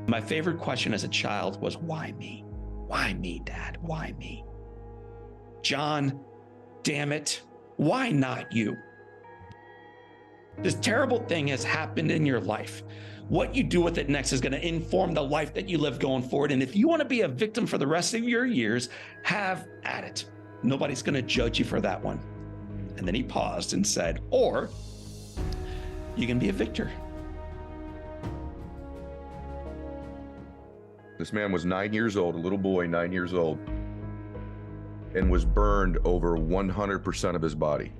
My favorite question as a child was, why me? Why me, Dad? Why me? John, damn it, why not you? This terrible thing has happened in your life. What you do with it next is going to inform the life that you live going forward. And if you want to be a victim for the rest of your years, have at it. Nobody's going to judge you for that one. And then he paused and said, or you can be a victor. This man was 9 years old, a little boy, 9 years old, and was burned over 100% of his body.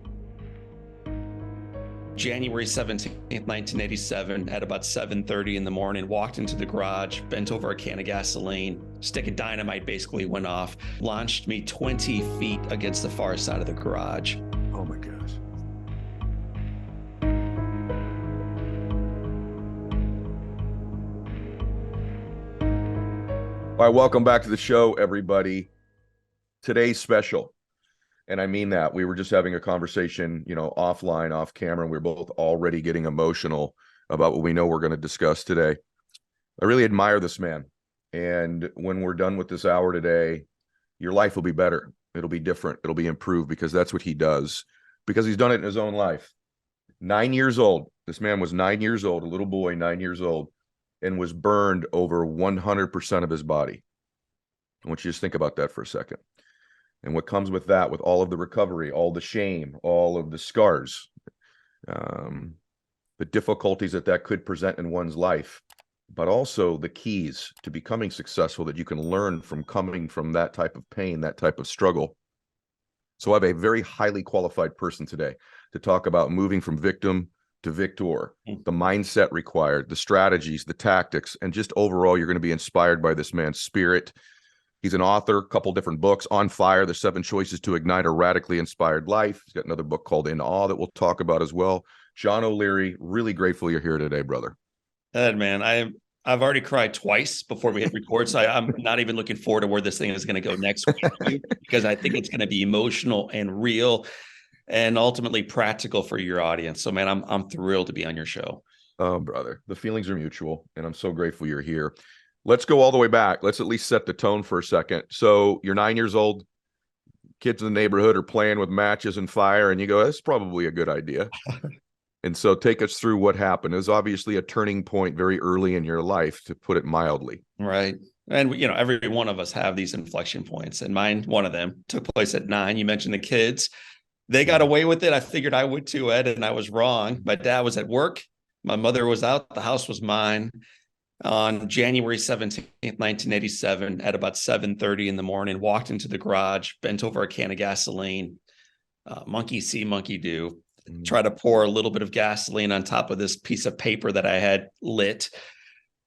January 17th, 1987, at about 7:30 in the morning, walked into the garage, bent over a can of gasoline, stick of dynamite basically went off, launched me 20 feet against the far side of the garage. Oh my gosh. All right, welcome back to the show, everybody. Today's special, and I mean that. We were just having a conversation, offline, off camera, and we we're both already getting emotional about what we know we're going to discuss today. I really admire this man, and when we're done with this hour today, your life will be better. It'll be different. It'll be improved, because that's what he does, because he's done it in his own life. 9 years old. This man was 9 years old, a little boy, 9 years old, and was burned over 100% of his body. I want you to just think about that for a second. And what comes with that, with all of the recovery, all the shame, all of the scars, the difficulties that could present in one's life, but also the keys to becoming successful that you can learn from coming from that type of pain, that type of struggle. So I have a very highly qualified person today to talk about moving from victim to victor, the mindset required, the strategies, the tactics, and just overall, you're going to be inspired by this man's spirit. He's an author, a couple different books, On Fire, The 7 Choices to Ignite a Radically Inspired Life. He's got another book called In Awe that we'll talk about as well. John O'Leary, really grateful you're here today, brother. Ed, man, I've already cried twice before we hit record, so I'm not even looking forward to where this thing is going to go next week, because I think it's going to be emotional and real and ultimately practical for your audience. So, man, I'm thrilled to be on your show. Oh, brother, the feelings are mutual, and I'm so grateful you're here. Let's go all the way back. Let's at least set the tone for a second. So you're 9 years old. Kids in the neighborhood are playing with matches and fire, and you go, that's probably a good idea. And so take us through what happened. It was obviously a turning point very early in your life, to put it mildly. Right. And, every one of us have these inflection points, and mine, one of them, took place at 9. You mentioned the kids. They got away with it. I figured I would too, Ed, and I was wrong. My dad was at work. My mother was out. The house was mine. On January 17th, 1987, at about 7:30 in the morning, walked into the garage, bent over a can of gasoline, monkey see, monkey do, try to pour a little bit of gasoline on top of this piece of paper that I had lit.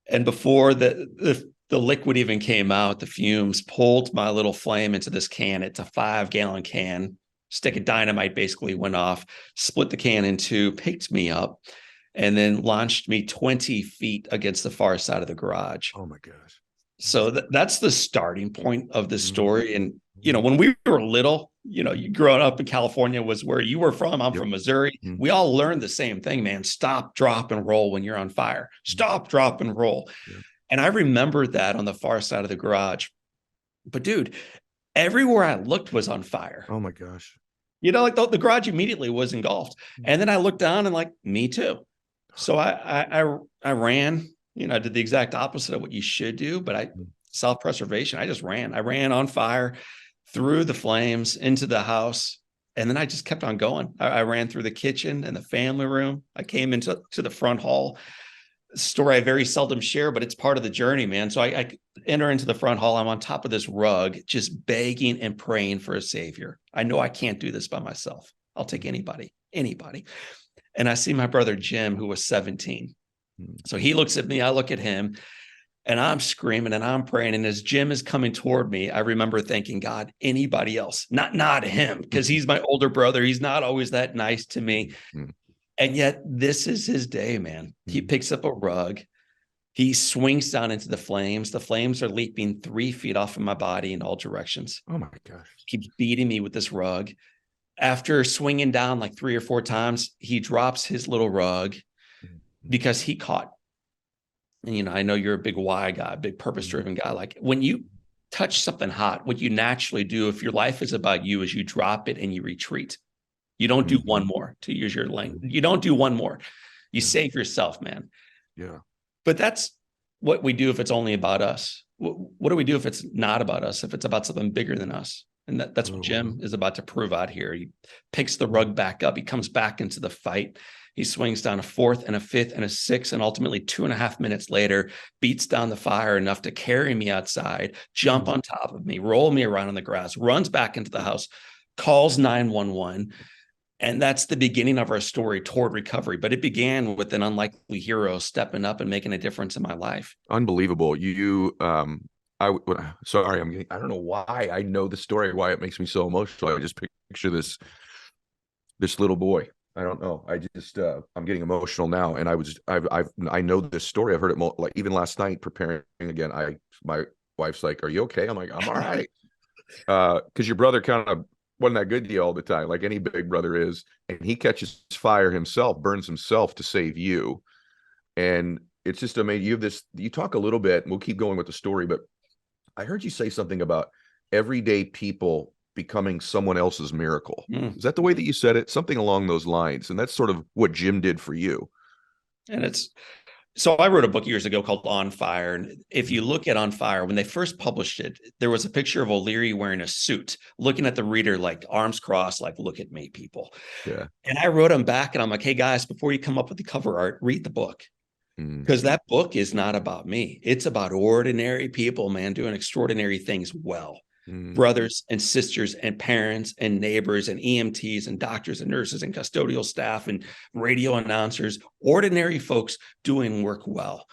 And before the liquid even came out, the fumes pulled my little flame into this can. It's a 5-gallon can. Stick of dynamite basically went off, split the can in two, picked me up, and then launched me 20 feet against the far side of the garage. Oh my gosh. So that's the starting point of the story. And, when we were little, you growing up in California was where you were from. I'm from Missouri. We all learned the same thing, man. Stop, drop, and roll when you're on fire. Stop, drop, and roll. And I remember that on the far side of the garage. But dude, everywhere I looked was on fire. Oh my gosh. Like the garage immediately was engulfed. And then I looked down and me too. So I ran, I did the exact opposite of what you should do, but self-preservation, I just ran. I ran on fire, through the flames, into the house. And then I just kept on going. I ran through the kitchen and the family room. I came into the front hall. A story I very seldom share, but it's part of the journey, man. So I enter into the front hall. I'm on top of this rug, just begging and praying for a savior. I know I can't do this by myself. I'll take anybody. And I see my brother, Jim, who was 17. So he looks at me, I look at him, and I'm screaming and I'm praying. And as Jim is coming toward me, I remember thinking, God, anybody else, not him, because he's my older brother. He's not always that nice to me. And yet this is his day, man. He picks up a rug. He swings down into the flames. The flames are leaping 3 feet off of my body in all directions. Oh my gosh. Keeps beating me with this rug. After swinging down 3 or 4 times, he drops his little rug because he caught and, you know, I know you're a big why guy, big purpose-driven guy. Like when you touch something hot, what you naturally do, if your life is about you, is you drop it and you retreat. You don't do one more, to use your language. You don't do one more. You save yourself, man. Yeah. But that's what we do if it's only about us. What do we do if it's not about us, if it's about something bigger than us? And that's what Jim is about to prove out here. He picks the rug back up. He comes back into the fight. He swings down a fourth and a fifth and a sixth, and ultimately 2.5 minutes later, beats down the fire enough to carry me outside, jump on top of me, roll me around in the grass, runs back into the house, calls 911. And that's the beginning of our story toward recovery. But it began with an unlikely hero stepping up and making a difference in my life. Unbelievable. Sorry, I don't know why I know the story, why it makes me so emotional. I just picture this little boy. I don't know. I'm getting emotional now. And I know this story. I've heard it like even last night preparing again. My wife's like, "Are you okay?" I'm like, "I'm all right." Because your brother kind of wasn't that good to you all the time, like any big brother is, and he catches fire himself, burns himself to save you. And it's just amazing. You talk a little bit, and we'll keep going with the story, but I heard you say something about everyday people becoming someone else's miracle. Is that the way that you said it? Something along those lines. And that's sort of what Jim did for you. And so I wrote a book years ago called On Fire. And if you look at On Fire, when they first published it, there was a picture of O'Leary wearing a suit, looking at the reader, like arms crossed, like, "Look at me, people." Yeah. And I wrote him back and I'm like, "Hey guys, before you come up with the cover art, read the book." Because that book is not about me. It's about ordinary people, man, doing extraordinary things well. Brothers and sisters and parents and neighbors and EMTs and doctors and nurses and custodial staff and radio announcers, ordinary folks doing work well.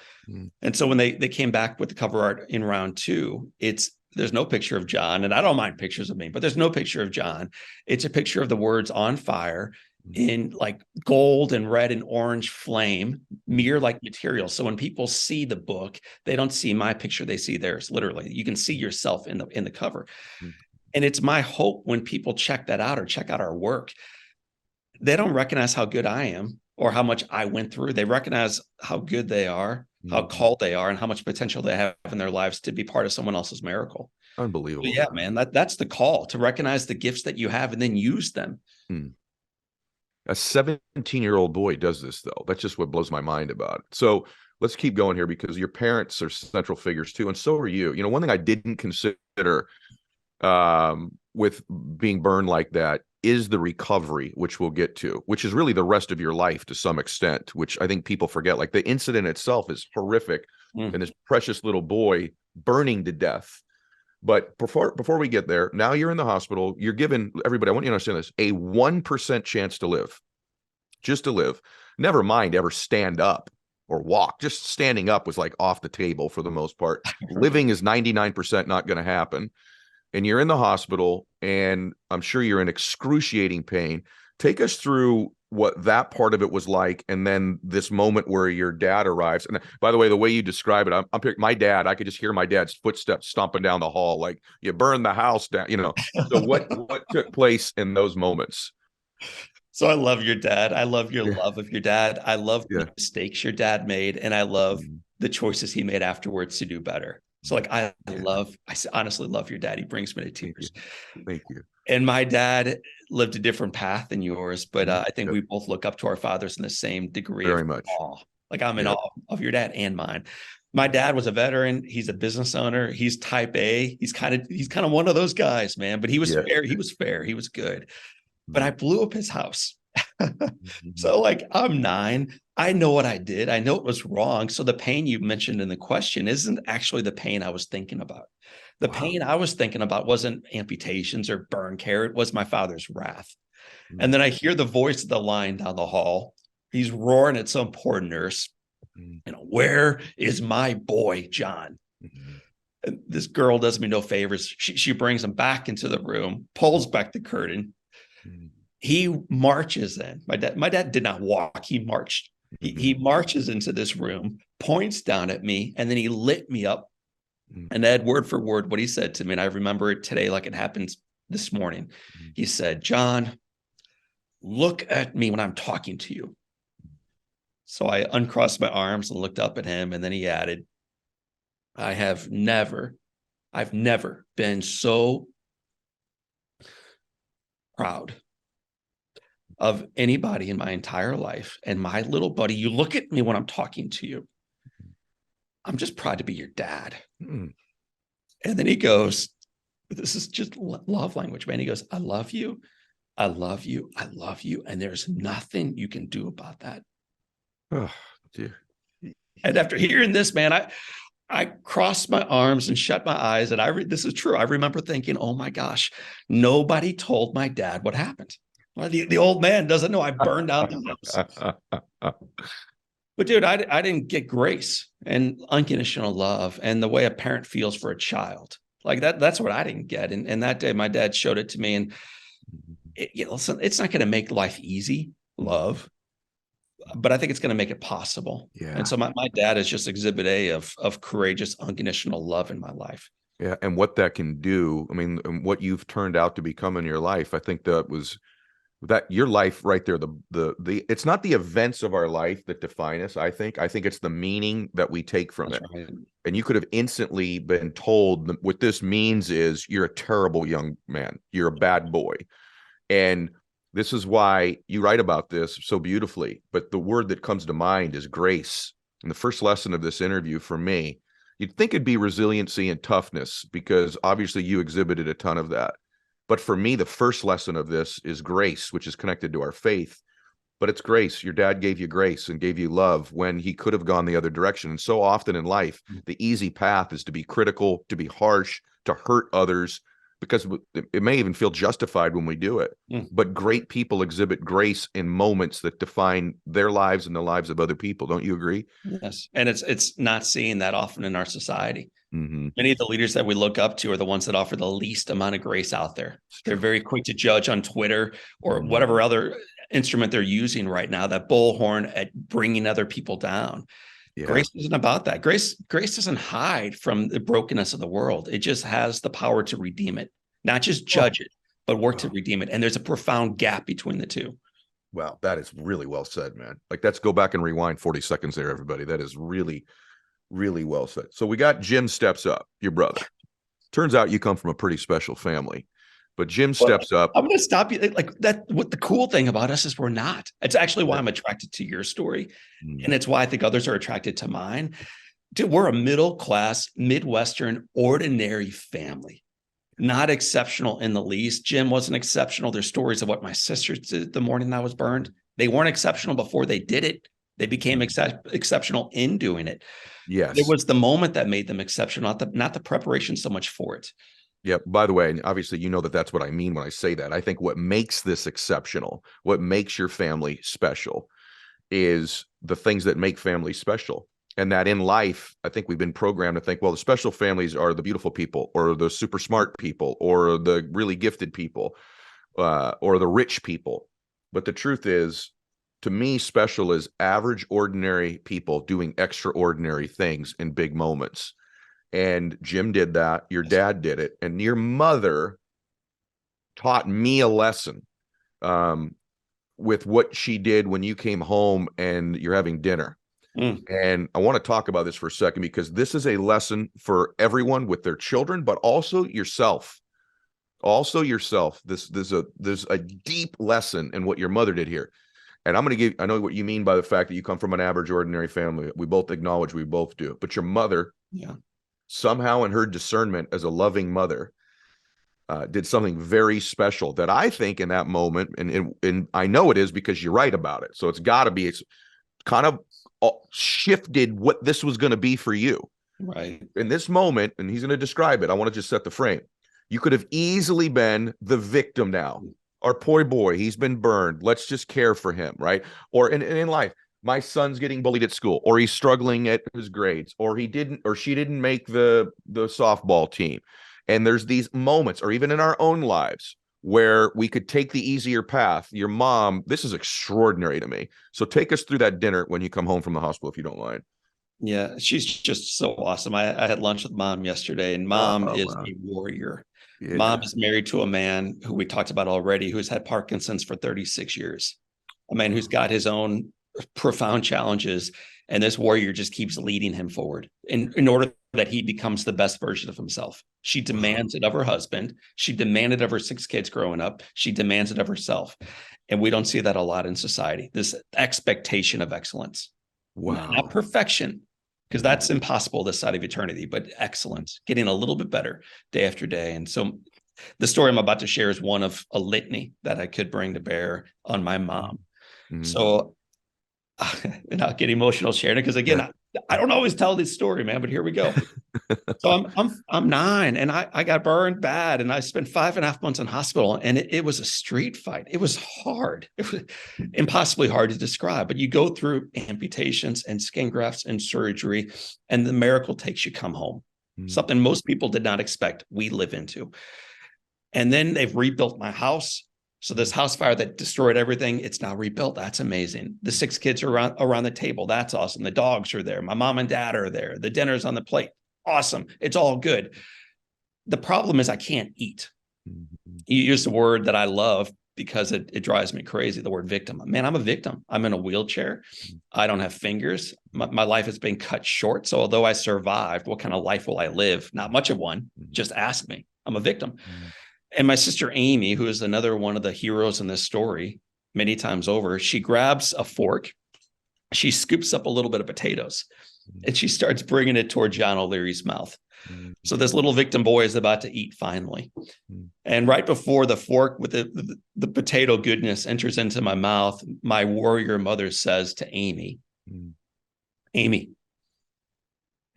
And so when they came back with the cover art in round 2, there's no picture of John, and I don't mind pictures of me, but there's no picture of John. It's a picture of the words "On Fire" in like gold and red and orange flame, mirror-like material. So when people see the book, they don't see my picture, they see theirs. Literally, you can see yourself in the cover. And it's my hope when people check that out or check out our work, they don't recognize how good I am or how much I went through. They recognize how good they are, how called they are, and how much potential they have in their lives to be part of someone else's miracle. Unbelievable. So yeah, man, that's the call, to recognize the gifts that you have and then use them. A 17-year-old boy does this, though. That's just what blows my mind about it. So let's keep going here, because your parents are central figures too, and so are you. You know, one thing I didn't consider with being burned like that is the recovery, which we'll get to, which is really the rest of your life to some extent, which I think people forget. Like the incident itself is horrific, and this precious little boy burning to death. But before we get there, now you're in the hospital. You're given, everybody, I want you to understand this, a 1% chance to live, just to live. Never mind ever stand up or walk. Just standing up was like off the table for the most part. Living is 99% not going to happen. And you're in the hospital, and I'm sure you're in excruciating pain. Take us through what that part of it was like, and then this moment where your dad arrives. And by the way, the way you describe it, I'm my dad, I could just hear my dad's footsteps stomping down the hall, like, "You burned the house down," you know. So what took place in those moments? So I love your dad. I love your love of your dad. I love the mistakes your dad made, and I love the choices he made afterwards to do better. So like, I honestly love your dad. He brings me to tears. Thank you. And my dad lived a different path than yours, but I think we both look up to our fathers in the same degree. Very of much. awe. Like I'm in awe of your dad and mine. My dad was a veteran. He's a business owner. He's type A. He's kind of one of those guys, man. But he was fair. He was fair. He was good. But I blew up his house. So like, I'm 9. I know what I did. I know it was wrong. So the pain you mentioned in the question isn't actually the pain I was thinking about. The pain I was thinking about wasn't amputations or burn care. It was my father's wrath. And then I hear the voice of the line down the hall. He's roaring at some poor nurse. You know, "Where is my boy, John?" And this girl does me no favors. She brings him back into the room, pulls back the curtain. He marches in. My dad did not walk. He marched. He marches into this room, points down at me, and then he lit me up. And Ed, word for word, what he said to me, and I remember it today like it happened this morning. He said, "John, look at me when I'm talking to you. So I uncrossed my arms and looked up at him, and then he added, I've never been so proud of anybody in my entire life. And my little buddy, you look at me when I'm talking to you, I'm just proud to be your dad. And then he goes, this is just love language, man. He goes, I love you. I love you. I love you. And there's nothing you can do about that. Oh, dear. And after hearing this, man, I crossed my arms and shut my eyes. And this is true. I remember thinking, oh my gosh, nobody told my dad what happened. Well, the old man doesn't know I burned down the house. But dude, I didn't get grace and unconditional love and the way a parent feels for a child. Like that's what I didn't get. And that day my dad showed it to me. And listen, it's not going to make life easy, love, but I think it's going to make it possible. Yeah. And so my dad is just exhibit A of courageous, unconditional love in my life. Yeah. And what that can do, I mean, and what you've turned out to become in your life, I think that your life right there, it's not the events of our life that define us. I think it's the meaning that we take from it. Right. And you could have instantly been told what this means is you're a terrible young man. You're a bad boy. And this is why you write about this so beautifully. But the word that comes to mind is grace. And the first lesson of this interview for me, you'd think it'd be resiliency and toughness, because obviously you exhibited a ton of that. But for me, the first lesson of this is grace, which is connected to our faith. But it's grace. Your dad gave you grace and gave you love when he could have gone the other direction. And so often in life, the easy path is to be critical, to be harsh, to hurt others, because it may even feel justified when we do it. But great people exhibit grace in moments that define their lives and the lives of other people. Don't you agree? Yes. And it's not seen that often in our society. Many of the leaders that we look up to are the ones that offer the least amount of grace out there. They're very quick to judge on Twitter or whatever other instrument they're using right now, that bullhorn at bringing other people down. Yeah. Grace isn't about that. Grace doesn't hide from the brokenness of the world. It just has the power to redeem it, not just judge it, but work to redeem it. And there's a profound gap between the two. Wow, that is really well said, man. Like, let's go back and rewind 40 seconds there, everybody. That is really, really well said. So we got Jim steps up, your brother. Turns out you come from a pretty special family. But Jim steps up. I'm going to stop you. Like that. What the cool thing about us is we're not. It's actually why I'm attracted to your story. And it's why I think others are attracted to mine. Dude, we're a middle-class, Midwestern, ordinary family. Not exceptional in the least. Jim wasn't exceptional. There's stories of what my sisters did the morning I was burned. They weren't exceptional before they did it. They became exceptional in doing it. Yes. It was the moment that made them exceptional, not the preparation so much for it. Yeah. By the way, and obviously, you know that's what I mean when I say that. I think what makes this exceptional, what makes your family special, is the things that make families special. And that in life, I think we've been programmed to think, well, the special families are the beautiful people, or the super smart people, or the really gifted people, or the rich people. But the truth is, to me, special is average, ordinary people doing extraordinary things in big moments. And Jim did that. Your dad did it. And your mother taught me a lesson with what she did when you came home and you're having dinner. And I want to talk about this for a second, because this is a lesson for everyone with their children, but also yourself. There's a deep lesson in what your mother did here. And I know what you mean by the fact that you come from an average, ordinary family. We both acknowledge we both do. But your mother, somehow in her discernment as a loving mother, did something very special that I think in that moment, and I know it is because you write about it. So it's got to be, it's kind of shifted what this was going to be for you. Right. In this moment, and he's going to describe it, I want to just set the frame. You could have easily been the victim now. Our poor boy, he's been burned. Let's just care for him, right? Or in life, my son's getting bullied at school, or he's struggling at his grades, or she didn't make the softball team. And there's these moments, or even in our own lives, where we could take the easier path. Your mom, this is extraordinary to me. So take us through that dinner when you come home from the hospital, if you don't mind. Yeah, she's just so awesome. I had lunch with mom yesterday, and mom is a warrior. Yeah. Mom is married to a man who we talked about already, who's had Parkinson's for 36 years. A man who's got his own profound challenges. And this warrior just keeps leading him forward in order that he becomes the best version of himself. She demands it of her husband. She demanded of her 6 kids growing up. She demands it of herself. And we don't see that a lot in society, this expectation of excellence. Wow. Not perfection, because that's impossible this side of eternity, but excellence, getting a little bit better day after day. And so the story I'm about to share is one of a litany that I could bring to bear on my mom. So, and I'll get emotional sharing it because, again, I don't always tell this story, man, but here we go. So I'm 9 and I got burned bad, and I spent 5.5 months in hospital, and it was a street fight. It was hard. It was impossibly hard to describe, but you go through amputations and skin grafts and surgery, and the miracle takes you come home. Something most people did not expect, we live into. And then they've rebuilt my house. So this house fire that destroyed everything, it's now rebuilt. That's amazing. The 6 kids are around the table. That's awesome. The dogs are there. My mom and dad are there. The dinner's on the plate. Awesome. It's all good. The problem is I can't eat. You use the word that I love because it drives me crazy, the word victim. Man, I'm a victim. I'm in a wheelchair. I don't have fingers. My life has been cut short. So although I survived, what kind of life will I live? Not much of one. Just ask me. I'm a victim. And my sister Amy, who is another one of the heroes in this story, many times over, she grabs a fork, she scoops up a little bit of potatoes, and she starts bringing it toward John O'Leary's mouth. So this little victim boy is about to eat finally. And right before the fork with the potato goodness enters into my mouth, my warrior mother says to Amy, Amy,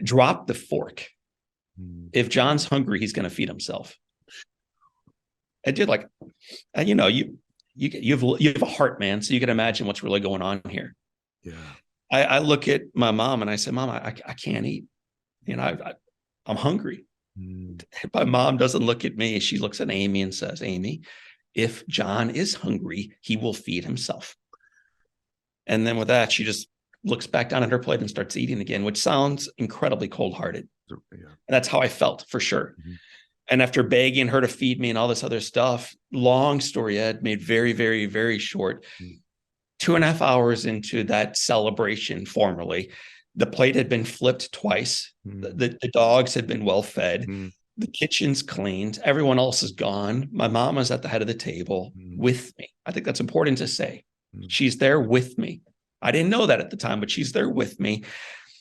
drop the fork. If John's hungry, he's going to feed himself. And you're like, and you know, you have a heart, man. So you can imagine what's really going on here. Yeah. I look at my mom and I say, Mom, I can't eat. You know, I'm hungry. My mom doesn't look at me. She looks at Amy and says, Amy, if John is hungry, he will feed himself. And then with that, she just looks back down at her plate and starts eating again, which sounds incredibly cold-hearted. Yeah. And that's how I felt, for sure. And after begging her to feed me and all this other stuff, long story, Ed, made very, very, very short. 2.5 hours into that celebration, formally, the plate had been flipped twice. The dogs had been well fed. The kitchen's cleaned. Everyone else is gone. My mom is at the head of the table with me. I think that's important to say. She's there with me. I didn't know that at the time, but she's there with me.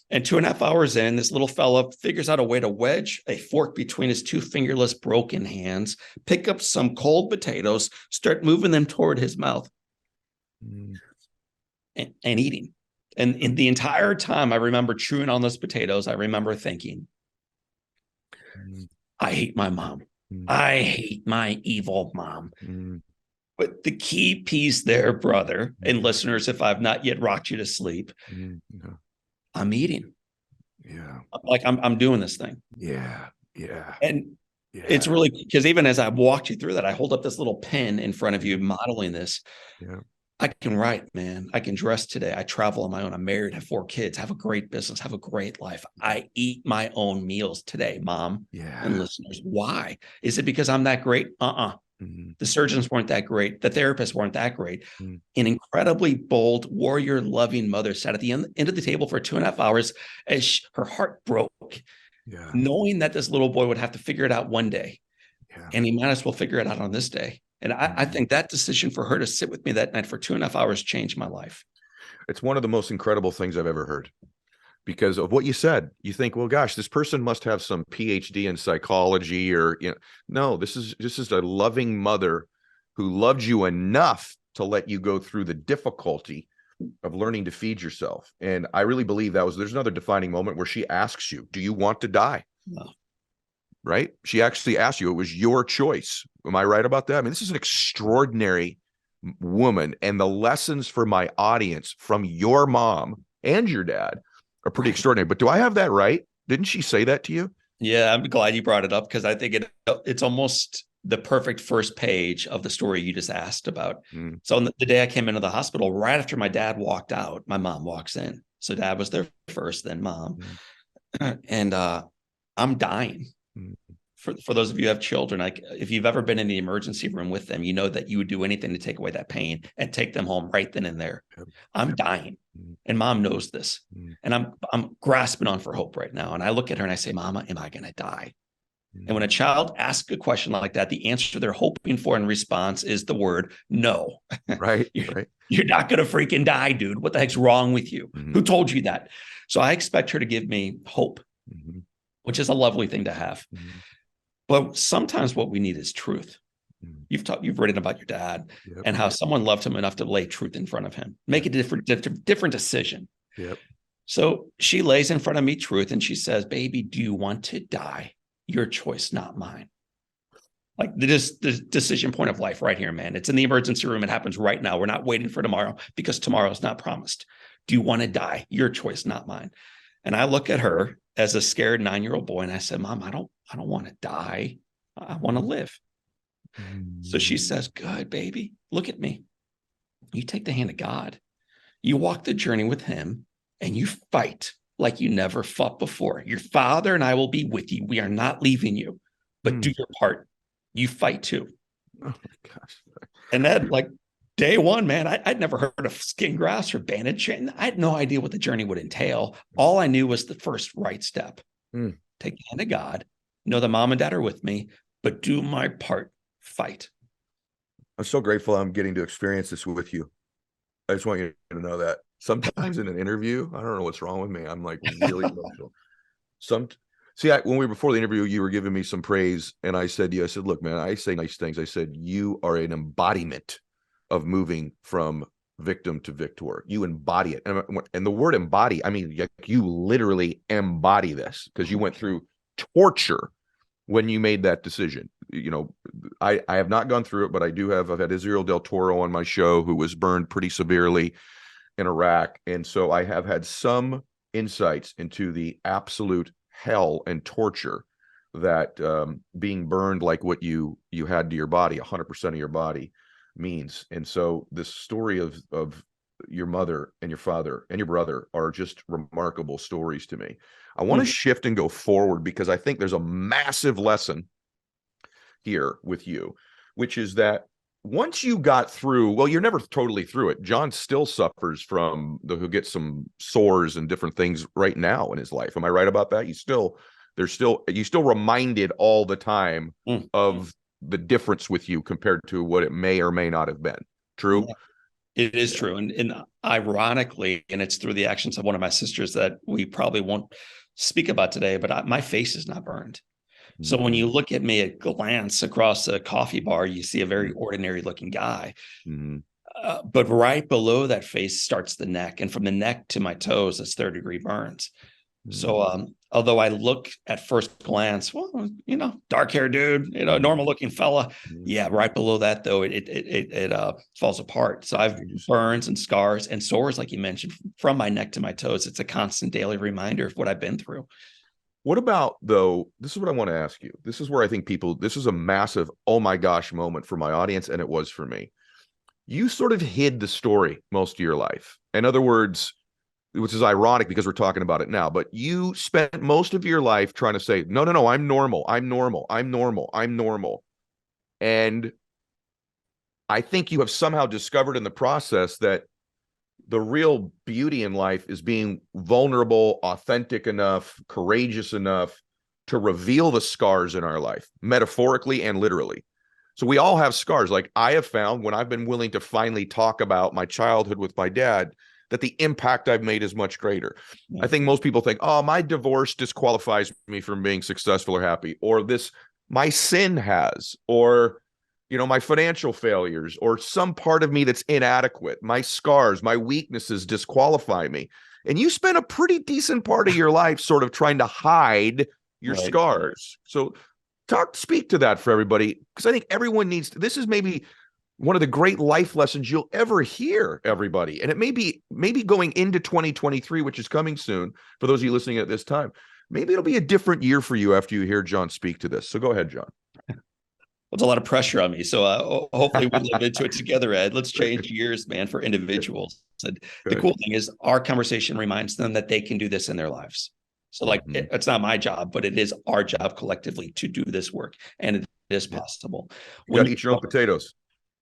And 2.5 hours in, this little fella figures out a way to wedge a fork between his 2 fingerless broken hands, pick up some cold potatoes, start moving them toward his mouth and eating. And in the entire time, I remember chewing on those potatoes. I remember thinking, I hate my mom. I hate my evil mom. But the key piece there, brother, and listeners, if I've not yet rocked you to sleep, I'm eating. Yeah. Like I'm doing this thing. Yeah. Yeah. And it's really, because even as I walked you through that, I hold up this little pen in front of you modeling this. Yeah. I can write, man. I can dress today. I travel on my own. I'm married, have 4 kids, have a great business, have a great life. I eat my own meals today, Mom and listeners. Why? Is it because I'm that great? The surgeons weren't that great. The therapists weren't that great. An incredibly bold, warrior-loving mother sat at the end of the table for 2.5 hours as her heart broke, knowing that this little boy would have to figure it out one day. And he might as well figure it out on this day. And I think that decision for her to sit with me that night for 2.5 hours changed my life. It's one of the most incredible things I've ever heard. Because of what you said, you think, well, gosh, this person must have some PhD in psychology, or, you know, no, this is a loving mother who loved you enough to let you go through the difficulty of learning to feed yourself. And I really believe there's another defining moment where she asks you, do you want to die? No. Right? She actually asked you, it was your choice. Am I right about that? I mean, this is an extraordinary woman, and the lessons for my audience from your mom and your dad are pretty extraordinary. But do I have that right? Didn't she say that to you? Yeah, I'm glad you brought it up, because I think it's almost the perfect first page of the story you just asked about. So on the day I came into the hospital, right after my dad walked out, my mom walks in. So dad was there first, then mom. And I'm dying. for those of you who have children, like if you've ever been in the emergency room with them, you know that you would do anything to take away that pain and take them home right then and there. I'm dying, and mom knows this, and I'm grasping on for hope right now. And I look at her and I say, Mama, am I going to die? And when a child asks a question like that, the answer they're hoping for in response is the word no. Right. You're not going to freaking die, dude. What the heck's wrong with you? Who told you that? So I expect her to give me hope, which is a lovely thing to have. But sometimes what we need is truth. You've written about your dad and how someone loved him enough to lay truth in front of him, make a different decision. So she lays in front of me truth, and she says, baby, do you want to die? Your choice, not mine. Like the decision point of life right here, man. It's in the emergency room. It happens right now. We're not waiting for tomorrow because tomorrow is not promised. Do you want to die? Your choice, not mine. And I look at her as a scared 9-year-old boy, and I said, Mom, I don't want to die. I want to live. So she says, good, baby. Look at me. You take the hand of God. You walk the journey with him, and you fight like you never fought before. Your father and I will be with you. We are not leaving you, but do your part. You fight too. Oh my gosh. And that, like, day one, man, I'd never heard of skin grafts or bandage chain. I had no idea what the journey would entail. All I knew was the first right step. Take the hand of God, know that mom and dad are with me, but do my part, fight. I'm so grateful I'm getting to experience this with you. I just want you to know that. Sometimes in an interview, I don't know what's wrong with me. I'm like really emotional. When we were before the interview, you were giving me some praise, and I said to you, I said, look, man, I say nice things. I said, you are an embodiment of moving from victim to victor. You embody it. And the word embody, I mean, you literally embody this because you went through torture when you made that decision. You know, I have not gone through it, but I've had Israel Del Toro on my show, who was burned pretty severely in Iraq. And so I have had some insights into the absolute hell and torture that being burned like what you had to your body, 100% of your body, means. And so this story of your mother and your father and your brother are just remarkable stories to me. I want to shift and go forward because I think there's a massive lesson here with you, which is that once you got through, well, you're never totally through it. John still suffers from who gets some sores and different things right now in his life. Am I right about that? You still reminded all the time of the difference with you compared to what it may or may not have been. True? It is true. And ironically, and it's through the actions of one of my sisters that we probably won't speak about today, but my face is not burned. So when you look at me at glance across a coffee bar, you see a very ordinary looking guy. But right below that face starts the neck. And from the neck to my toes, it's 3rd-degree burns. So although I look at first glance, well, you know, dark hair dude, you know, normal looking fella. Yeah, right below that, though, it falls apart. So I've burns and scars and sores, like you mentioned, from my neck to my toes. It's a constant daily reminder of what I've been through. What about, though, this is what I want to ask you. This is where I think this is a massive, oh my gosh moment for my audience, and it was for me. You sort of hid the story most of your life. In other words, which is ironic because we're talking about it now, but you spent most of your life trying to say, no, I'm normal. I'm normal. I'm normal. I'm normal. And I think you have somehow discovered in the process that the real beauty in life is being vulnerable, authentic enough, courageous enough to reveal the scars in our life, metaphorically and literally. So we all have scars. Like I have found when I've been willing to finally talk about my childhood with my dad, that the impact I've made is much greater. I think most people think, oh, my divorce disqualifies me from being successful or happy, or my sin has, or you know, my financial failures, or some part of me that's inadequate, my scars, my weaknesses disqualify me. And you spent a pretty decent part of your life sort of trying to hide your scars. So speak to that for everybody, because I think everyone needs to. This is maybe one of the great life lessons you'll ever hear, everybody. And it may be going into 2023, which is coming soon, for those of you listening at this time. Maybe it'll be a different year for you after you hear John speak to this. So go ahead, John. It's a lot of pressure on me. So hopefully we live into it together, Ed. Let's change gears, man, for individuals. And the cool thing is our conversation reminds them that they can do this in their lives. So like, it's not my job, but it is our job collectively to do this work. And it is possible. You got to eat your own potatoes.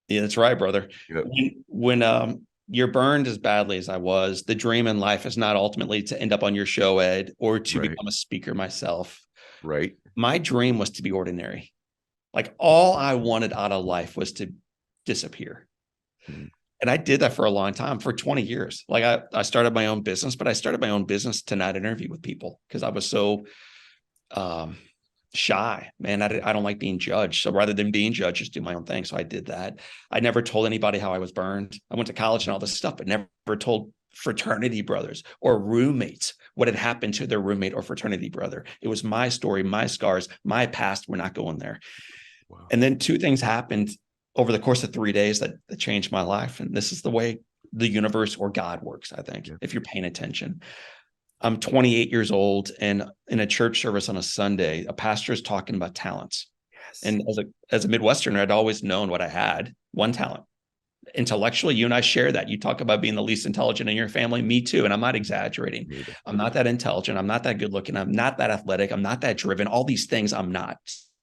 Yeah, that's right, brother. Yep. When you're burned as badly as I was, the dream in life is not ultimately to end up on your show, Ed, or to become a speaker myself. Right. My dream was to be ordinary. Like all I wanted out of life was to disappear. And I did that for a long time, for 20 years. Like I started my own business, but I started my own business to not interview with people because I was so shy, man. I don't like being judged. So rather than being judged, just do my own thing. So I did that. I never told anybody how I was burned. I went to college and all this stuff, but never told fraternity brothers or roommates what had happened to their roommate or fraternity brother. It was my story, my scars, my past. We're not going there. Wow. And then two things happened over the course of 3 days that changed my life. And this is the way the universe or God works, I think, if you're paying attention. I'm 28 years old, and in a church service on a Sunday, a pastor is talking about talents. Yes. And as a Midwesterner, I'd always known what I had, one talent. Intellectually, you and I share that. You talk about being the least intelligent in your family. Me too. And I'm not exaggerating. I'm not that intelligent. I'm not that good looking. I'm not that athletic. I'm not that driven. All these things I'm not.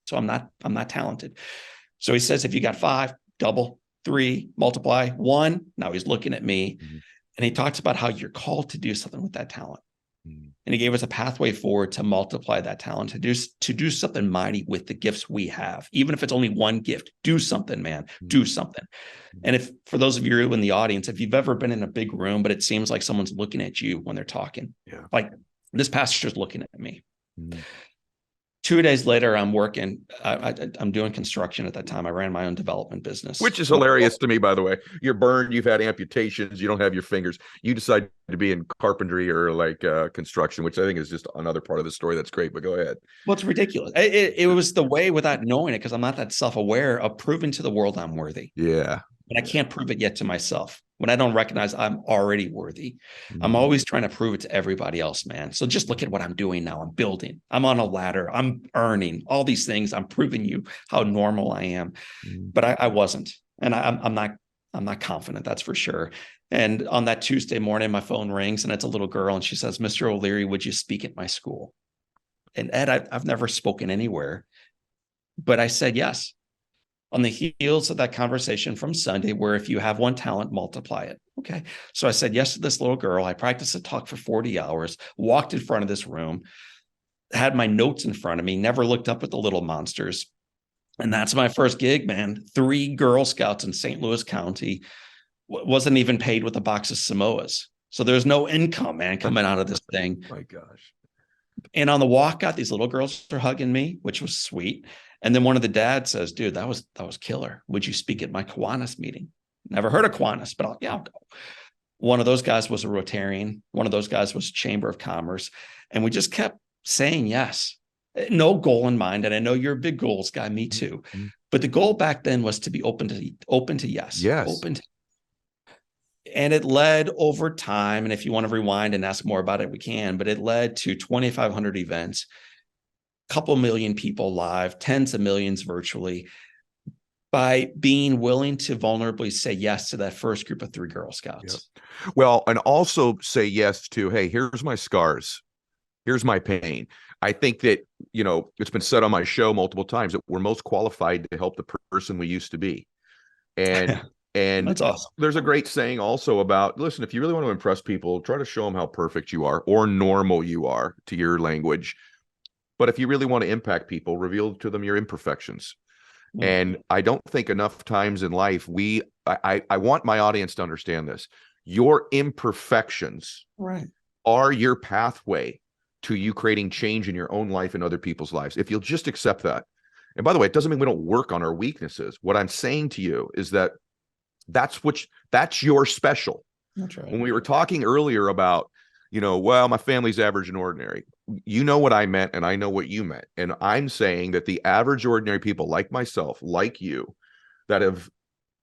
So I'm not talented. So he says, if you got 5, double, 3, multiply, 1. Now he's looking at me and he talks about how you're called to do something with that talent. And he gave us a pathway forward to multiply that talent, to do something mighty with the gifts we have. Even if it's only one gift, do something, man, do something. And if, for those of you in the audience, if you've ever been in a big room, but it seems like someone's looking at you when they're talking, like this pastor's looking at me. 2 days later, I'm working. I'm doing construction at that time. I ran my own development business. Which is hilarious to me, by the way. You're burned. You've had amputations. You don't have your fingers. You decide to be in carpentry or like construction, which I think is just another part of the story that's great. But go ahead. Well, it's ridiculous. It was the way, without knowing it, because I'm not that self-aware, of proving to the world I'm worthy. Yeah. But I can't prove it yet to myself. When I don't recognize I'm already worthy, I'm always trying to prove it to everybody else, man. So just look at what I'm doing now. I'm building. I'm on a ladder. I'm earning all these things. I'm proving you how normal I am. But I wasn't, and I'm not confident. That's for sure. And on that Tuesday morning, my phone rings, and it's a little girl, and she says, "Mr. O'Leary, would you speak at my school?" And Ed, I've never spoken anywhere, but I said yes. On the heels of that conversation from Sunday, where if you have one talent, multiply it. Okay. So I said yes to this little girl. I practiced a talk for 40 hours, walked in front of this room, had my notes in front of me, never looked up at the little monsters. And that's my first gig, man. 3 Girl Scouts in St. Louis County. Wasn't even paid with a box of Samoas. So there's no income, man, coming out of this thing. My gosh. And on the walkout, these little girls are hugging me, which was sweet. And then one of the dads says, "Dude, that was killer. Would you speak at my Kiwanis meeting?" Never heard of Kiwanis, but I'll go. One of those guys was a Rotarian. One of those guys was Chamber of Commerce. And we just kept saying yes. No goal in mind. And I know you're a big goals guy, me too. But the goal back then was to be open to yes. Yes. Open to. And it led over time. And if you want to rewind and ask more about it, we can. But it led to 2,500 events. Couple million people live, tens of millions virtually, by being willing to vulnerably say yes to that first group of 3 Girl Scouts. Yep. Well, and also say yes to, hey, here's my scars. Here's my pain. I think that, it's been said on my show multiple times that we're most qualified to help the person we used to be. And and that's awesome. There's a great saying also about, listen, if you really want to impress people, try to show them how perfect you are or normal you are to your language. But if you really want to impact people, reveal to them your imperfections. And I don't think enough times in life, I want my audience to understand this. Your imperfections are your pathway to you creating change in your own life and other people's lives. If you'll just accept that. And by the way, it doesn't mean we don't work on our weaknesses. What I'm saying to you is that that's your special. That's right. When we were talking earlier about, well, my family's average and ordinary. You know what I meant, and I know what you meant. And I'm saying that the average, ordinary people like myself, like you, that have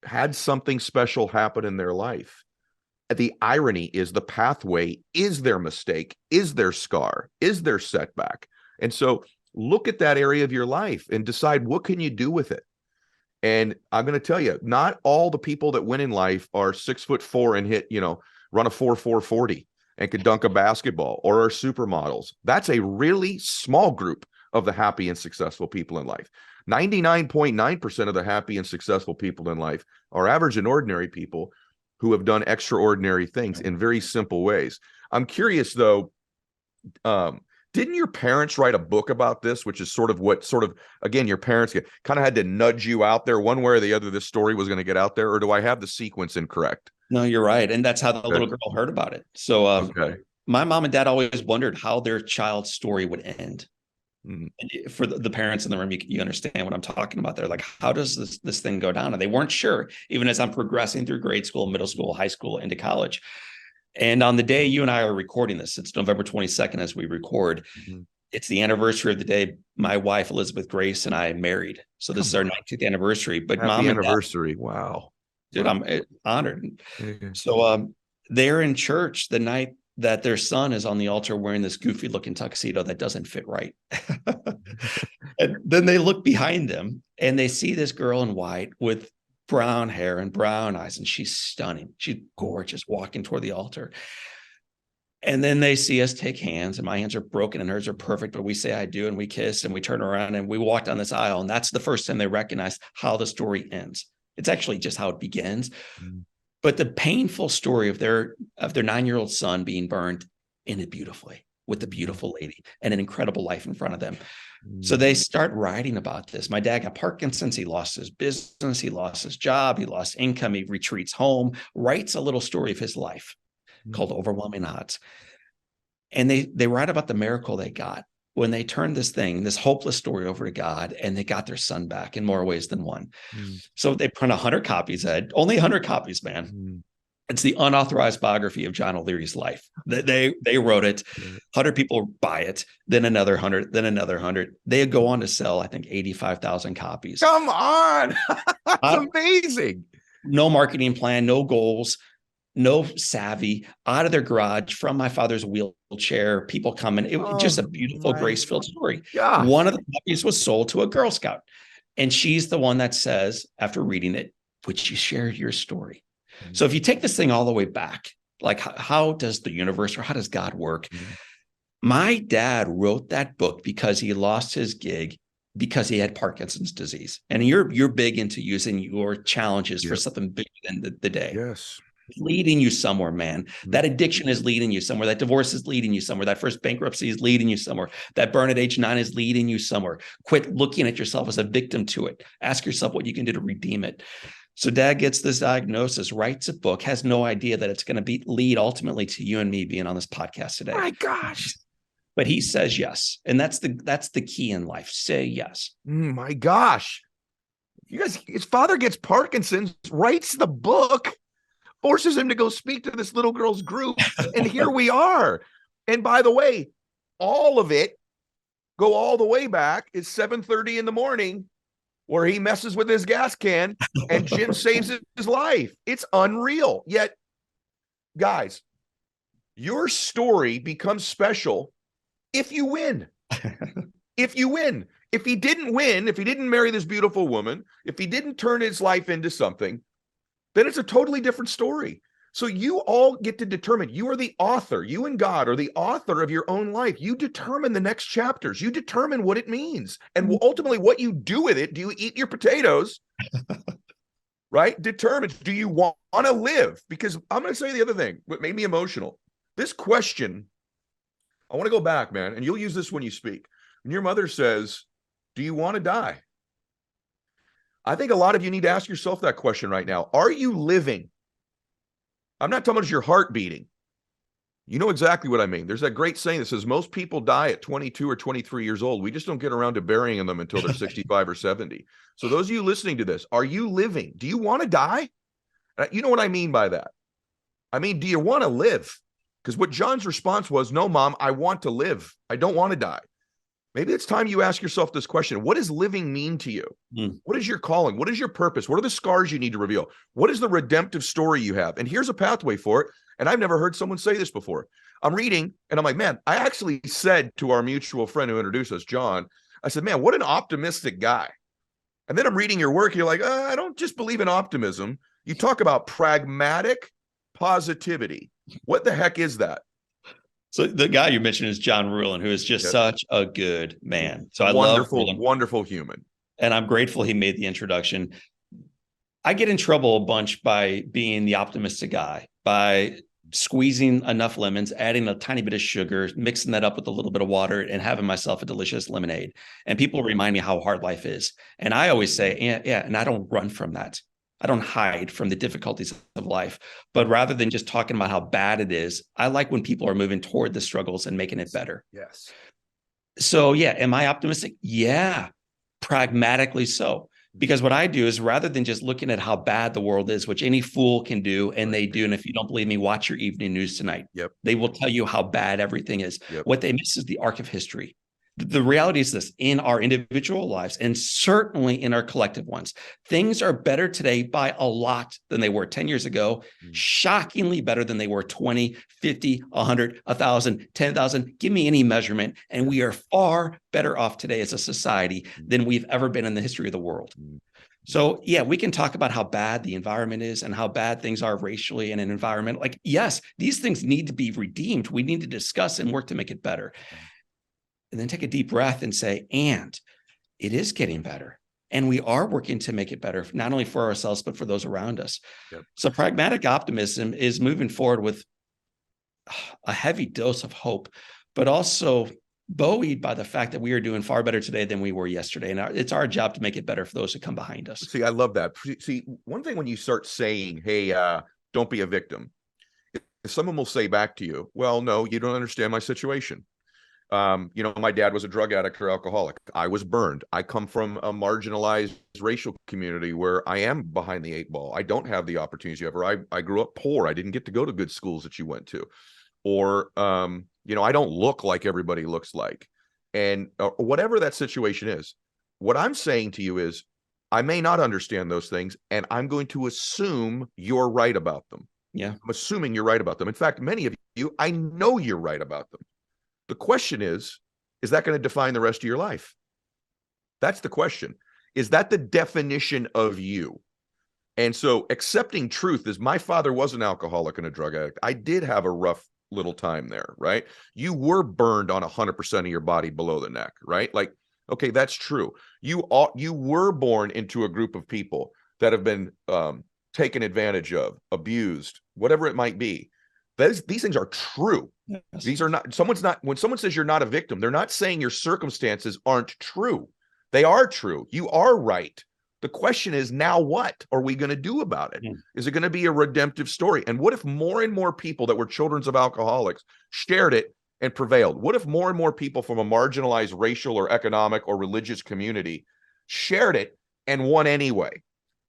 had something special happen in their life, the irony is the pathway is their mistake, is their scar, is their setback. And so look at that area of your life and decide, what can you do with it? And I'm going to tell you, not all the people that win in life are 6'4" and hit, run a 4.40. and could dunk a basketball or are supermodels. That's a really small group of the happy and successful people in life. 99.9% of the happy and successful people in life are average and ordinary people who have done extraordinary things in very simple ways. I'm curious though, didn't your parents write a book about this, which is sort of, again, your parents kind of had to nudge you out there one way or the other, this story was going to get out there? Or do I have the sequence incorrect? No, you're right. And that's how the little girl heard about it. So Okay. my mom and dad always wondered how their child's story would end. Mhm. And for the parents in the room, you understand what I'm talking about. They're like, how does this thing go down? And they weren't sure, even as I'm progressing through grade school, middle school, high school, into college. And on the day you and I are recording this, it's November 22nd as we record. Mm-hmm. It's the anniversary of the day my wife, Elizabeth Grace, and I married. So this is our 19th anniversary. But Happy mom and anniversary. Wow. dude, I'm honored. Yeah. So they're in church the night that their son is on the altar wearing this goofy looking tuxedo that doesn't fit right. And then they look behind them and they see this girl in white with brown hair and brown eyes, and she's stunning. She's gorgeous, walking toward the altar. And then they see us take hands, and my hands are broken and hers are perfect, but we say I do, and we kiss, and we turn around and we walk down this aisle. And that's the first time they recognize how the story ends. It's actually just how it begins. Mm-hmm. But the painful story of their 9-year-old son being burned ended beautifully with a beautiful lady and an incredible life in front of them. So they start writing about this. My dad got Parkinson's. He lost his business. He lost his job. He lost income. He retreats home, writes a little story of his life called Overwhelming Odds. And they write about the miracle they got when they turned this hopeless story over to God, and they got their son back in more ways than one. So they print 100 copies, Ed, only 100 copies, man. It's the unauthorized biography of John O'Leary's life. They wrote it. 100 people buy it, then another 100, then another 100. They go on to sell, I think, 85,000 copies. Come on. That's amazing. No marketing plan, no goals, no savvy, out of their garage from my father's wheelchair, people coming. It was just a beautiful, grace-filled story. Yeah. One of the copies was sold to a Girl Scout. And she's the one that says, after reading it, would you share your story? So if you take this thing all the way back, like how does the universe or how does God work? My dad wrote that book because he lost his gig because he had Parkinson's disease. And you're big into using your challenges for something bigger than the day. Yes. It's leading you somewhere, man. That addiction is leading you somewhere. That divorce is leading you somewhere. That first bankruptcy is leading you somewhere. That burn at age 9 is leading you somewhere. Quit looking at yourself as a victim to it. Ask yourself what you can do to redeem it. So dad gets this diagnosis, writes a book, has no idea that it's going to lead ultimately to you and me being on this podcast today. My gosh. But he says yes. And that's the key in life. Say yes. My gosh. You guys, his father gets Parkinson's, writes the book, forces him to go speak to this little girl's group. And here we are. And by the way, all of it, go all the way back, is 7:30 in the morning, where he messes with his gas can and Jim saves his life. It's unreal. Yet, guys, your story becomes special if you win. If you win. If he didn't win, if he didn't marry this beautiful woman, if he didn't turn his life into something, then it's a totally different story. So you all get to determine. You are the author. You and God are the author of your own life. You determine the next chapters. You determine what it means. And ultimately what you do with it. Do you eat your potatoes? Right? Determines, do you want to live? Because I'm going to say the other thing, what made me emotional. This question, I want to go back, man, and you'll use this when you speak. When your mother says, do you want to die? I think a lot of you need to ask yourself that question right now. Are you living? I'm not talking about your heart beating. You know exactly what I mean. There's that great saying that says most people die at 22 or 23 years old. We just don't get around to burying them until they're 65 or 70. So those of you listening to this, are you living? Do you want to die? You know what I mean by that? I mean, do you want to live? Because what John's response was, no, Mom, I want to live. I don't want to die. Maybe it's time you ask yourself this question. What does living mean to you? What is your calling? What is your purpose? What are the scars you need to reveal? What is the redemptive story you have? And here's a pathway for it. And I've never heard someone say this before. I'm reading and I'm like, man, I actually said to our mutual friend who introduced us, John, I said, man, what an optimistic guy. And then I'm reading your work and you're like, I don't just believe in optimism. You talk about pragmatic positivity. What the heck is that? So the guy you mentioned is John Ruhlin, who is just Yep. such a good man. So I love Wonderful, Ruhlin, wonderful human. and I'm grateful he made the introduction. I get in trouble a bunch by being the optimistic guy, by squeezing enough lemons, adding a tiny bit of sugar, mixing that up with a little bit of water, and having myself a delicious lemonade. And people remind me how hard life is. And I always say, yeah, and I don't run from that. I don't hide from the difficulties of life. But rather than just talking about how bad it is, I like when people are moving toward the struggles and making it better. Yes. So, yeah, am I optimistic? Yeah, pragmatically so. Because what I do is rather than just looking at how bad the world is, which any fool can do, and they do. And if you don't believe me, watch your evening news tonight. Yep. They will tell you how bad everything is. Yep. What they miss is the arc of history. The reality is this: in our individual lives, and certainly in our collective ones, things are better today by a lot than they were 10 years ago, shockingly better than they were 20, 50, 100, 1,000, 10,000. Give me any measurement. And we are far better off today as a society than we've ever been in the history of the world. So, yeah, we can talk about how bad the environment is and how bad things are racially and in environment. Like, yes, these things need to be redeemed. We need to discuss and work to make it better. And then take a deep breath and say, and it is getting better. And we are working to make it better, not only for ourselves, but for those around us. Yep. So pragmatic optimism is moving forward with a heavy dose of hope, but also buoyed by the fact that we are doing far better today than we were yesterday. And it's our job to make it better for those who come behind us. See, I love that. See, one thing when you start saying, hey, don't be a victim, someone will say back to you, well, no, you don't understand my situation. My dad was a drug addict or alcoholic. I was burned. I come from a marginalized racial community where I am behind the 8 ball. I don't have the opportunities you have, or I grew up poor. I didn't get to go to good schools that you went to, or, I don't look like everybody looks like, and whatever that situation is. What I'm saying to you is, I may not understand those things, and I'm going to assume you're right about them. Yeah. I'm assuming you're right about them. In fact, many of you, I know you're right about them. The question is that going to define the rest of your life? That's the question. Is that the definition of you? And so accepting truth is, my father was an alcoholic and a drug addict. I did have a rough little time there, right? You were burned on 100% of your body below the neck, right? Like, okay, that's true. You were born into a group of people that have been taken advantage of, abused, whatever it might be. These things are true. Yes. These are not, when someone says you're not a victim, they're not saying your circumstances aren't true. They are true. You are right. The question is, now what are we going to do about it? Is it going to be a redemptive story? And what if more and more people that were children of alcoholics shared it and prevailed? What if more and more people from a marginalized racial or economic or religious community shared it and won anyway?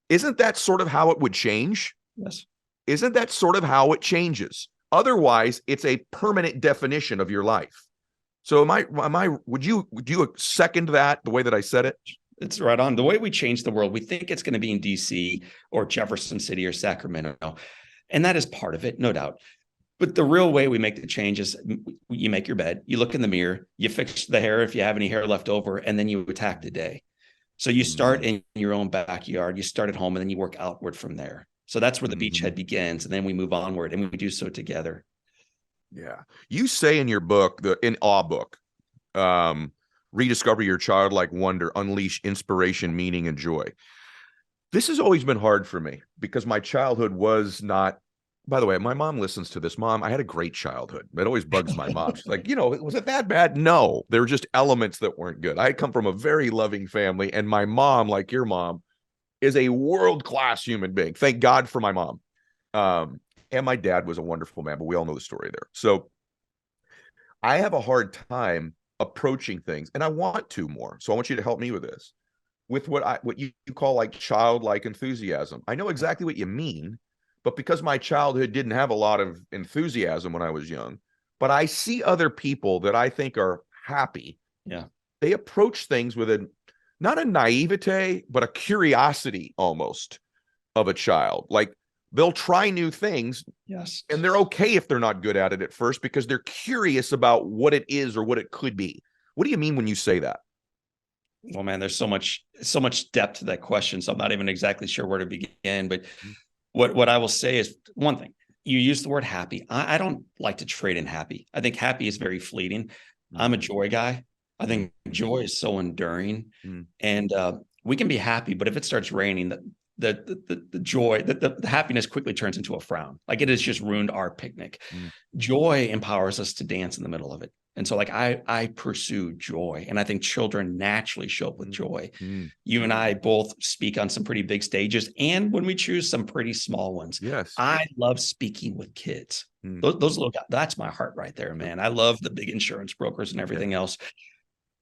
Isn't that sort of how it would change? Yes. Isn't that sort of how it changes? Otherwise, it's a permanent definition of your life. So would you second that, the way that I said it? It's right on. The way we change the world, we think it's going to be in DC or Jefferson City or Sacramento. And that is part of it, no doubt. But the real way we make the change is you make your bed, you look in the mirror, you fix the hair if you have any hair left over, and then you attack the day. So you start in your own backyard, you start at home, and then you work outward from there. So that's where the beachhead begins. And then we move onward, and we do so together. Yeah. You say in your book, in Awe book, rediscover your childlike wonder, unleash inspiration, meaning, and joy. This has always been hard for me because my childhood was not, by the way, my mom listens to this. Mom, I had a great childhood. It always bugs my mom. She's like, was it that bad? No, there were just elements that weren't good. I come from a very loving family, and my mom, like your mom, is a world-class human being. Thank God for my mom. And my dad was a wonderful man, but we all know the story there. So I have a hard time approaching things, and I want to more. So I want you to help me with this, with what you call like childlike enthusiasm. I know exactly what you mean, but because my childhood didn't have a lot of enthusiasm when I was young, but I see other people that I think are happy. Yeah. They approach things with not a naivete, but a curiosity almost of a child. Like, they'll try new things. Yes. And they're okay if they're not good at it at first, because they're curious about what it is or what it could be. What do you mean when you say that? Well, man, there's so much depth to that question. So I'm not even exactly sure where to begin. But what I will say is one thing: you use the word happy. I don't like to trade in happy. I think happy is very fleeting. I'm a joy guy. I think joy is so enduring, and we can be happy, but if it starts raining, the joy, the happiness quickly turns into a frown. Like it has just ruined our picnic. Joy empowers us to dance in the middle of it. And so like I pursue joy, and I think children naturally show up with joy. You and I both speak on some pretty big stages, and when we choose some pretty small ones. Yes. I love speaking with kids. Those little guys, that's my heart right there, man. I love the big insurance brokers and everything else.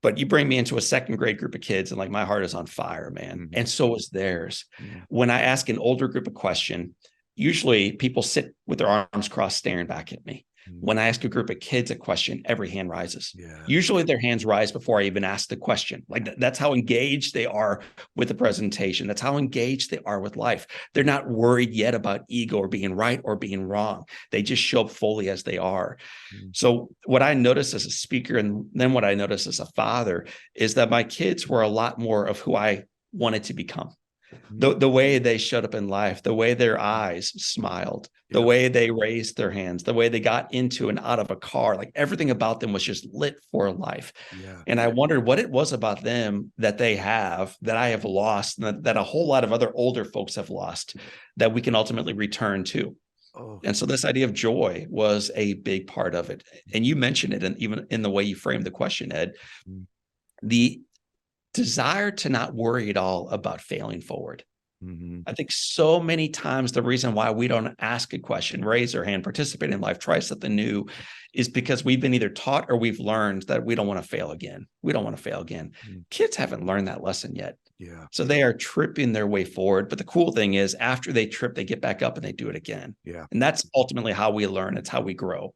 But you bring me into a second grade group of kids and like my heart is on fire, man. And so is theirs. When I ask an older group a question, usually people sit with their arms crossed staring back at me. When I ask a group of kids a question, every hand rises. Usually their hands rise before I even ask the question. Like that's how engaged they are with the presentation. That's how engaged they are with life. They're not worried yet about ego or being right or being wrong. They just show up fully as they are. So what I noticed as a speaker, and then what I noticed as a father, is that my kids were a lot more of who I wanted to become. The way they showed up in life, the way their eyes smiled, the way they raised their hands, the way they got into and out of a car, like everything about them was just lit for life. And I wondered what it was about them that they have, that I have lost, and that a whole lot of other older folks have lost, that we can ultimately return to. And so this idea of joy was a big part of it. And you mentioned it, and even in the way you framed the question, Ed, the desire to not worry at all about failing forward. I think so many times the reason why we don't ask a question, raise our hand, participate in life, try something new, is because we've been either taught or we've learned that we don't want to fail again. We don't want to fail again. Kids haven't learned that lesson yet. So they are tripping their way forward. But the cool thing is after they trip, they get back up and they do it again. And that's ultimately how we learn. It's how we grow.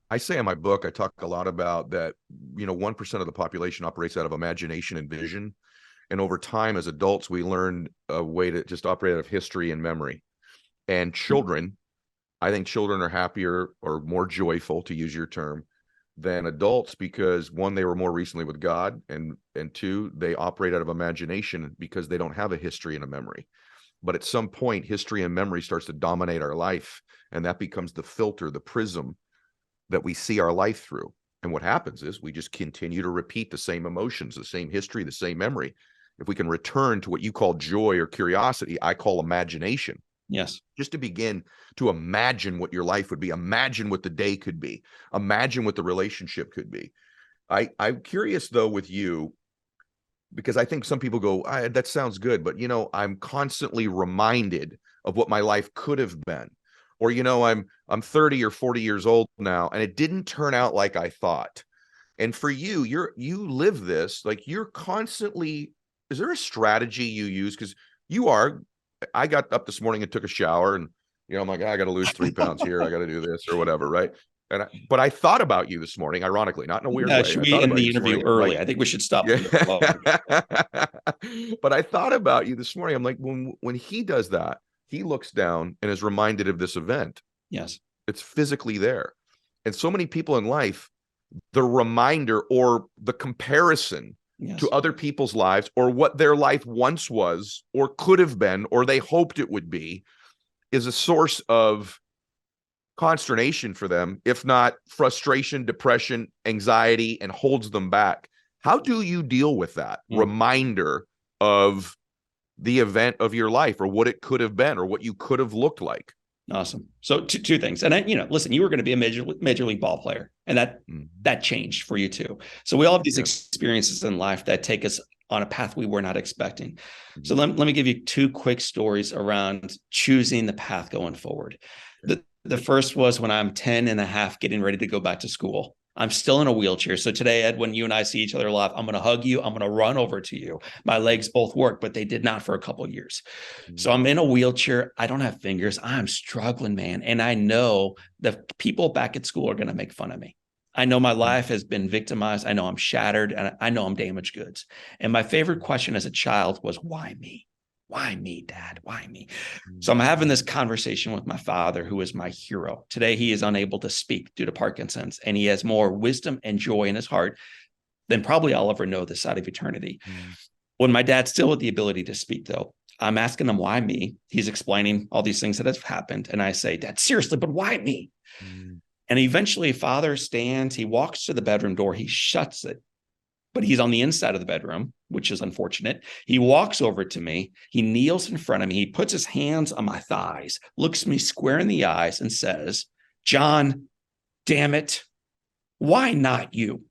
I say in my book, I talk a lot about that, 1% of the population operates out of imagination and vision. And over time, as adults, we learn a way to just operate out of history and memory. And children, I think children are happier or more joyful, to use your term, than adults, because one, they were more recently with God, and two, they operate out of imagination because they don't have a history and a memory. But at some point, history and memory starts to dominate our life, and that becomes the filter, the prism that we see our life through. And what happens is we just continue to repeat the same emotions, the same history, the same memory. If we can return to what you call joy or curiosity, I call imagination. Just to begin to imagine what your life would be, imagine what the day could be, imagine what the relationship could be. I'm curious though with you, because I think some people go, that sounds good, but I'm constantly reminded of what my life could have been. Or, I'm 30 or 40 years old now, and it didn't turn out like I thought. And for you, you live this, like you're constantly, is there a strategy you use? Because I got up this morning and took a shower, and I'm like, I got to lose 3 pounds here. I got to do this or whatever. Right. But I thought about you this morning, ironically, not in a weird way. Should we end the interview early? Like, I think we should stop. But I thought about you this morning. I'm like, when he does that, he looks down and is reminded of this event. It's physically there. And so many people in life, the reminder or the comparison to other people's lives, or what their life once was or could have been, or they hoped it would be, is a source of consternation for them, if not frustration, depression, anxiety, and holds them back. How do you deal with that reminder of the event of your life, or what it could have been, or what you could have looked like? Awesome. So two things. And listen, you were going to be a major league ball player, and that changed for you too. So we all have these experiences in life that take us on a path we were not expecting. So let me give you 2 quick stories around choosing the path going forward. The first was when I'm 10 and a half, getting ready to go back to school. I'm still in a wheelchair. So today, Ed, when you and I see each other live, I'm going to hug you. I'm going to run over to you. My legs both work, but they did not for a couple of years. So I'm in a wheelchair. I don't have fingers. I'm struggling, man. And I know the people back at school are going to make fun of me. I know my life has been victimized. I know I'm shattered, and I know I'm damaged goods. And my favorite question as a child was, why me? Why me, Dad? Why me? So I'm having this conversation with my father, who is my hero. Today, he is unable to speak due to Parkinson's, and he has more wisdom and joy in his heart than probably I'll ever know this side of eternity. When my dad still had the ability to speak, though, I'm asking him, why me? He's explaining all these things that have happened. And I say, Dad, seriously, but why me? And eventually father stands, he walks to the bedroom door, he shuts it, but he's on the inside of the bedroom, which is unfortunate. He walks over to me, he kneels in front of me, he puts his hands on my thighs, looks me square in the eyes and says, John, damn it, why not you?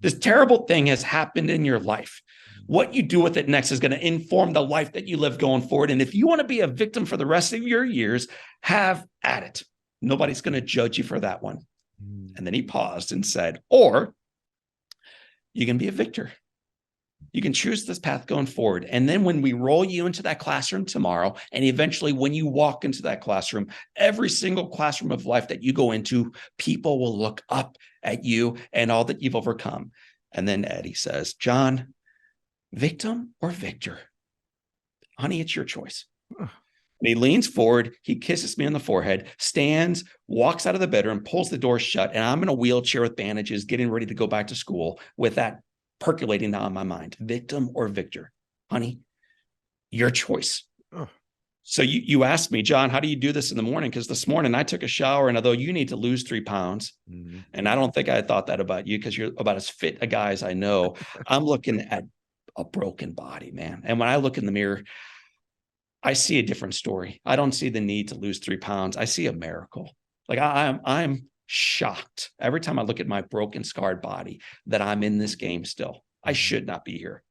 This terrible thing has happened in your life. What you do with it next is going to inform the life that you live going forward. And if you want to be a victim for the rest of your years, have at it. Nobody's going to judge you for that one. And then he paused and said, or you can be a victor. You can choose this path going forward. And then when we roll you into that classroom tomorrow, and eventually when you walk into that classroom, every single classroom of life that you go into, people will look up at you and all that you've overcome. And then Eddie says, John, victim or victor? Honey, it's your choice. And he leans forward, he kisses me on the forehead, stands, walks out of the bedroom, pulls the door shut, and I'm in a wheelchair with bandages, getting ready to go back to school with that percolating now in my mind. Victim or victor? Honey, your choice. So you asked me, John, how do you do this in the morning? Because this morning I took a shower, and although you need to lose 3 pounds, and I don't think I thought that about you because you're about as fit a guy as I know, I'm looking at a broken body, man. And when I look in the mirror, I see a different story. I don't see the need to lose 3 pounds. I see a miracle. Like I'm shocked every time I look at my broken, scarred body that I'm in this game still. I should not be here.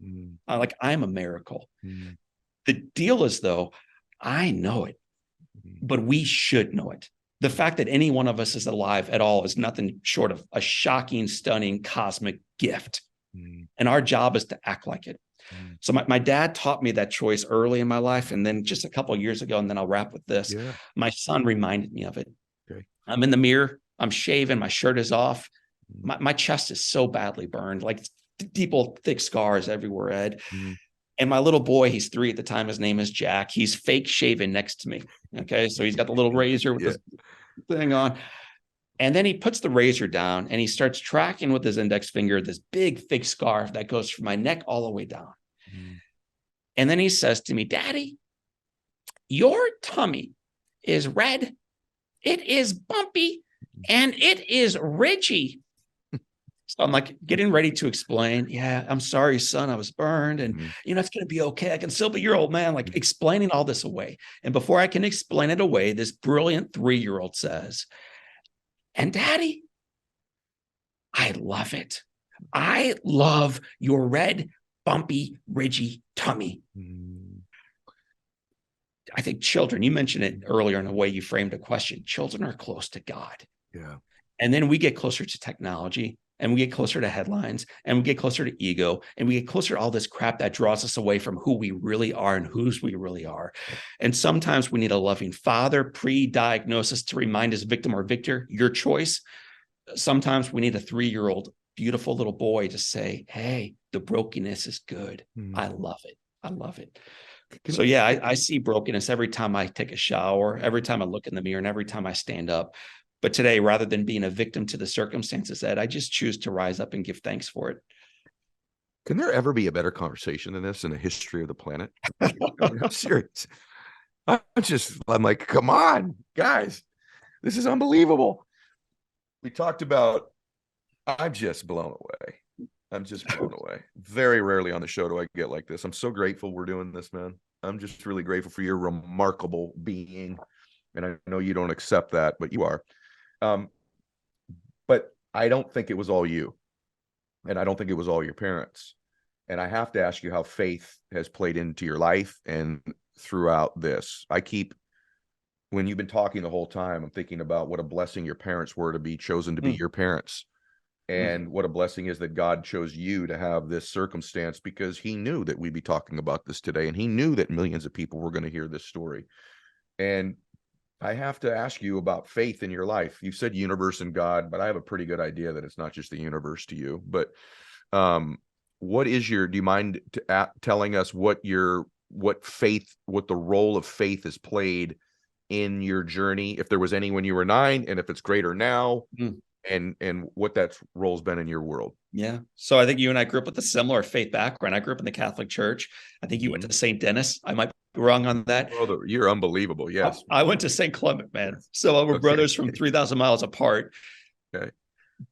I'm a miracle. The deal is, though, I know it, but we should know it. The fact that any one of us is alive at all is nothing short of a shocking, stunning, cosmic gift. And our job is to act like it. So my dad taught me that choice early in my life. And then just a couple of years ago, and then I'll wrap with this. My son reminded me of it. I'm in the mirror. I'm shaving. My shirt is off. My chest is so badly burned, like deep, thick scars everywhere, Ed. And my little boy, he's 3 at the time. His name is Jack. He's fake shaving next to me. Okay. So he's got the little razor with this thing on. And then he puts the razor down and he starts tracking with his index finger this big, thick scarf that goes from my neck all the way down. And then he says to me, Daddy, your tummy is red, it is bumpy, and it is ridgy. So I'm like getting ready to explain, yeah, I'm sorry, son, I was burned. And, it's going to be okay. I can still be your old man, like explaining all this away. And before I can explain it away, this brilliant 3-year-old says, and Daddy, I love it. I love your red, bumpy, ridgy tummy. I think children, you mentioned it earlier in the way you framed a question. Children are close to God. And then we get closer to technology, and we get closer to headlines, and we get closer to ego, and we get closer to all this crap that draws us away from who we really are and whose we really are. And sometimes we need a loving father pre-diagnosis to remind us, victim or victor, your choice. Sometimes we need a 3-year-old beautiful little boy to say, hey, the brokenness is good. I love it. I love it. So yeah, I see brokenness every time I take a shower, every time I look in the mirror, and every time I stand up. But today, rather than being a victim to the circumstances, Ed, I just choose to rise up and give thanks for it. Can there ever be a better conversation than this in the history of the planet? I'm serious. I'm like, come on, guys, this is unbelievable. We talked about, I'm just blown away. I'm just blown away. Very rarely on the show do I get like this. I'm so grateful we're doing this, man. I'm just really grateful for your remarkable being. And I know you don't accept that, but you are. But I don't think it was all you. And I don't think it was all your parents. And I have to ask you how faith has played into your life and throughout this. When you've been talking the whole time, I'm thinking about what a blessing your parents were to be chosen to be your parents. And what a blessing is that God chose you to have this circumstance, because he knew that we'd be talking about this today. And he knew that millions of people were going to hear this story. And I have to ask you about faith in your life. You said universe and God, but I have a pretty good idea that it's not just the universe to you. But do you mind telling us what the role of faith has played in your journey? If there was any when you were 9, and if it's greater now, and what that role's been in your world. Yeah. So I think you and I grew up with a similar faith background. I grew up in the Catholic Church. I think you went to St. Dennis. I might wrong on that. Brother, you're unbelievable. Yes. I went to St. Clement, man. So we're brothers from 3,000 miles apart. Okay.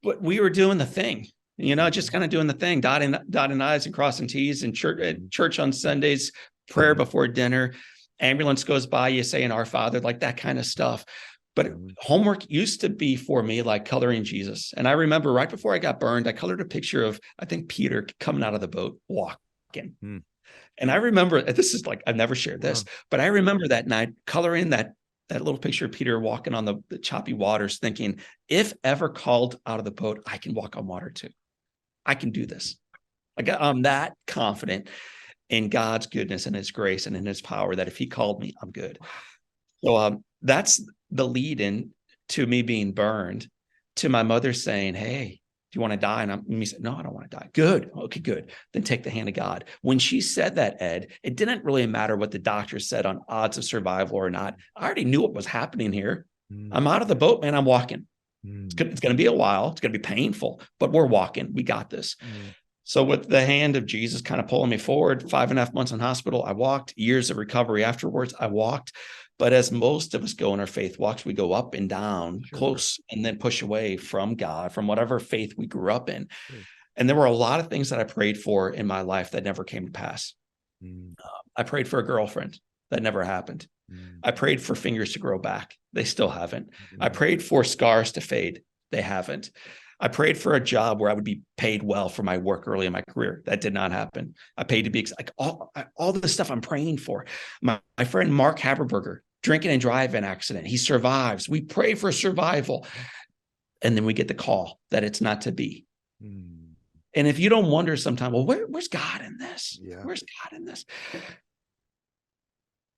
But we were doing the thing, just kind of doing the thing, dotting I's and crossing T's, and church on Sundays, prayer before dinner, ambulance goes by, you say an Our Father, like that kind of stuff. But homework used to be for me like coloring Jesus. And I remember right before I got burned, I colored a picture of, I think, Peter coming out of the boat, walking. And I remember, this is like, I've never shared this, but I remember that night coloring that little picture of Peter walking on the choppy waters, thinking, if ever called out of the boat, I can walk on water too. I can do this. I'm that confident in God's goodness and his grace and in his power that if he called me, I'm good. So that's the lead in to me being burned, to my mother saying, hey, do you want to die? And me said, no, I don't want to die. Good. Okay, good. Then take the hand of God. When she said that, Ed, it didn't really matter what the doctor said on odds of survival or not. I already knew what was happening here. I'm out of the boat, man. I'm walking. It's going to be a while. It's going to be painful, but we're walking. We got this. So with the hand of Jesus kind of pulling me forward, 5.5 months in hospital, I walked. Years of recovery afterwards, I walked. But as most of us go in our faith walks, we go up and down, close, and then push away from God, from whatever faith we grew up in. And there were a lot of things that I prayed for in my life that never came to pass. I prayed for a girlfriend. That never happened. I prayed for fingers to grow back. They still haven't. I prayed for scars to fade. They haven't. I prayed for a job where I would be paid well for my work early in my career. That did not happen. I paid to be like all the stuff I'm praying for. My friend Mark Haberberger, drinking and driving accident. He survives. We pray for survival. And then we get the call that it's not to be. And if you don't wonder sometime, well, where's God in this? Where's God in this?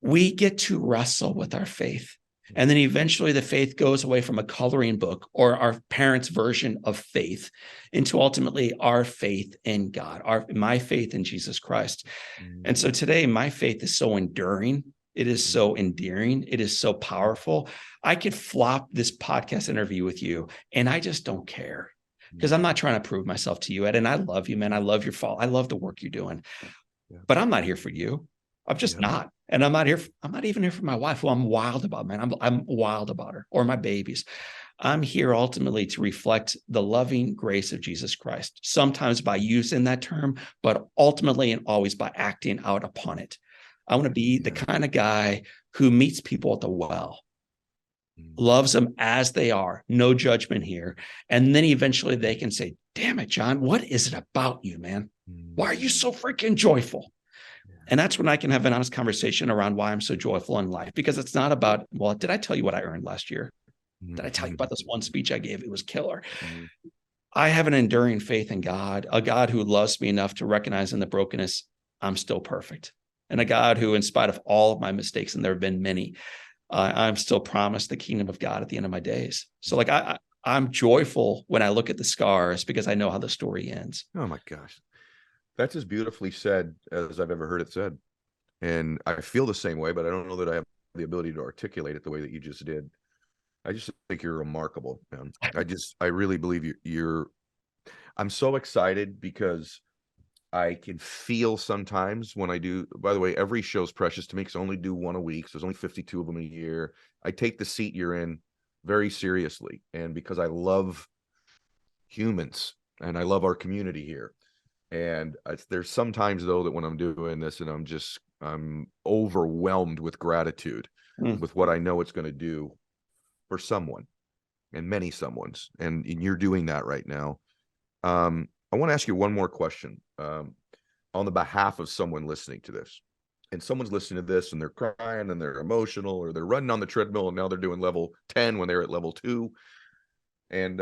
We get to wrestle with our faith. And then eventually the faith goes away from a coloring book or our parents' version of faith into ultimately our faith in God, my faith in Jesus Christ. And so today my faith is so enduring. It is so endearing. It is so powerful. I could flop this podcast interview with you and I just don't care because I'm not trying to prove myself to you, Ed. And I love you, man. I love your fall. I love the work you're doing, but I'm not here for you. I'm just not. And I'm not even here for my wife, who I'm wild about, man. I'm wild about her or my babies. I'm here ultimately to reflect the loving grace of Jesus Christ, sometimes by using that term, but ultimately and always by acting out upon it. I want to be the kind of guy who meets people at the well, loves them as they are, no judgment here. And then eventually they can say, damn it, John, what is it about you, man? Why are you so freaking joyful? And that's when I can have an honest conversation around why I'm so joyful in life, because it's not about, well, did I tell you what I earned last year? Did I tell you about this one speech I gave? It was killer. I have an enduring faith in God, a God who loves me enough to recognize in the brokenness, I'm still perfect. And a God who, in spite of all of my mistakes, and there have been many, I'm still promised the kingdom of God at the end of my days. So like I'm joyful when I look at the scars because I know how the story ends. Oh my gosh. That's as beautifully said as I've ever heard it said. And I feel the same way, but I don't know that I have the ability to articulate it the way that you just did. I just think you're remarkable, man. I really believe I'm so excited because I can feel sometimes when I do, by the way, every show's precious to me because I only do one a week. So there's only 52 of them a year. I take the seat you're in very seriously. And because I love humans and I love our community here. And there's sometimes though that when I'm doing this and I'm overwhelmed with gratitude with what I know it's going to do for someone and many someones. And you're doing that right now. I want to ask you one more question on the behalf of someone listening to this. And someone's listening to this and they're crying and they're emotional, or they're running on the treadmill and now they're doing level 10 when they're at level 2. And,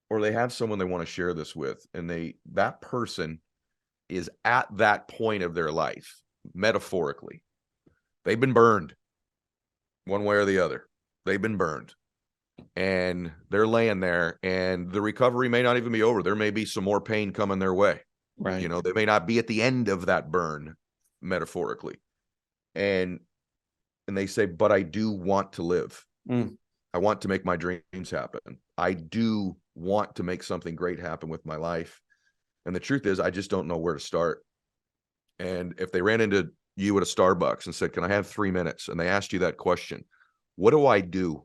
or they have someone they want to share this with, and that person is at that point of their life, metaphorically. They've been burned one way or the other. They've been burned. And they're laying there, and the recovery may not even be over. There may be some more pain coming their way. Right. You know, they may not be at the end of that burn, metaphorically. And they say, but I do want to live. I want to make my dreams happen. I do want to make something great happen with my life. And the truth is, I just don't know where to start. And if they ran into you at a Starbucks and said, can I have 3 minutes? And they asked you that question, what do I do?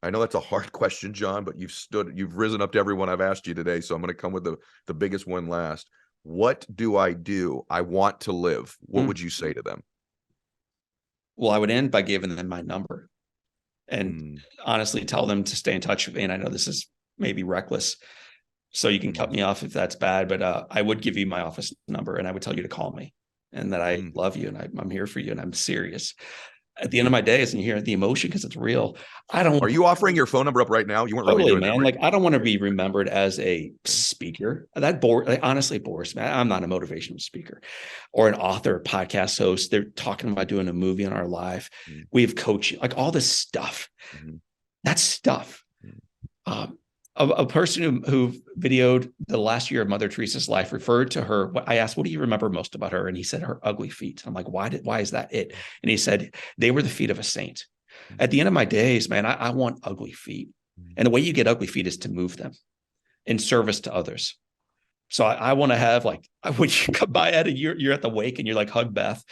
I know that's a hard question, John, but you've risen up to everyone I've asked you today. So I'm going to come with the biggest one last. What do? I want to live. What would you say to them? Well, I would end by giving them my number and honestly tell them to stay in touch with me. And I know this is maybe reckless, so you can cut me off if that's bad, but I would give you my office number and I would tell you to call me and that I love you and I'm here for you and I'm serious. At the end of my days, and you hear the emotion because it's real. Are you offering your phone number up right now? You weren't totally, really doing man. that, right? Like, I don't want to be remembered as a speaker. That honestly bores me. I'm not a motivational speaker or an author, podcast host. They're talking about doing a movie on our life. We have coaching, like all this stuff. That's stuff. A person who videoed the last year of Mother Teresa's life referred to her. I asked, what do you remember most about her? And he said, her ugly feet. I'm like, why is that it? And he said, they were the feet of a saint. At the end of my days, man, I want ugly feet. And the way you get ugly feet is to move them in service to others. So I want to have, like, when you come by Ed and you're at the wake and you're like, hug Beth.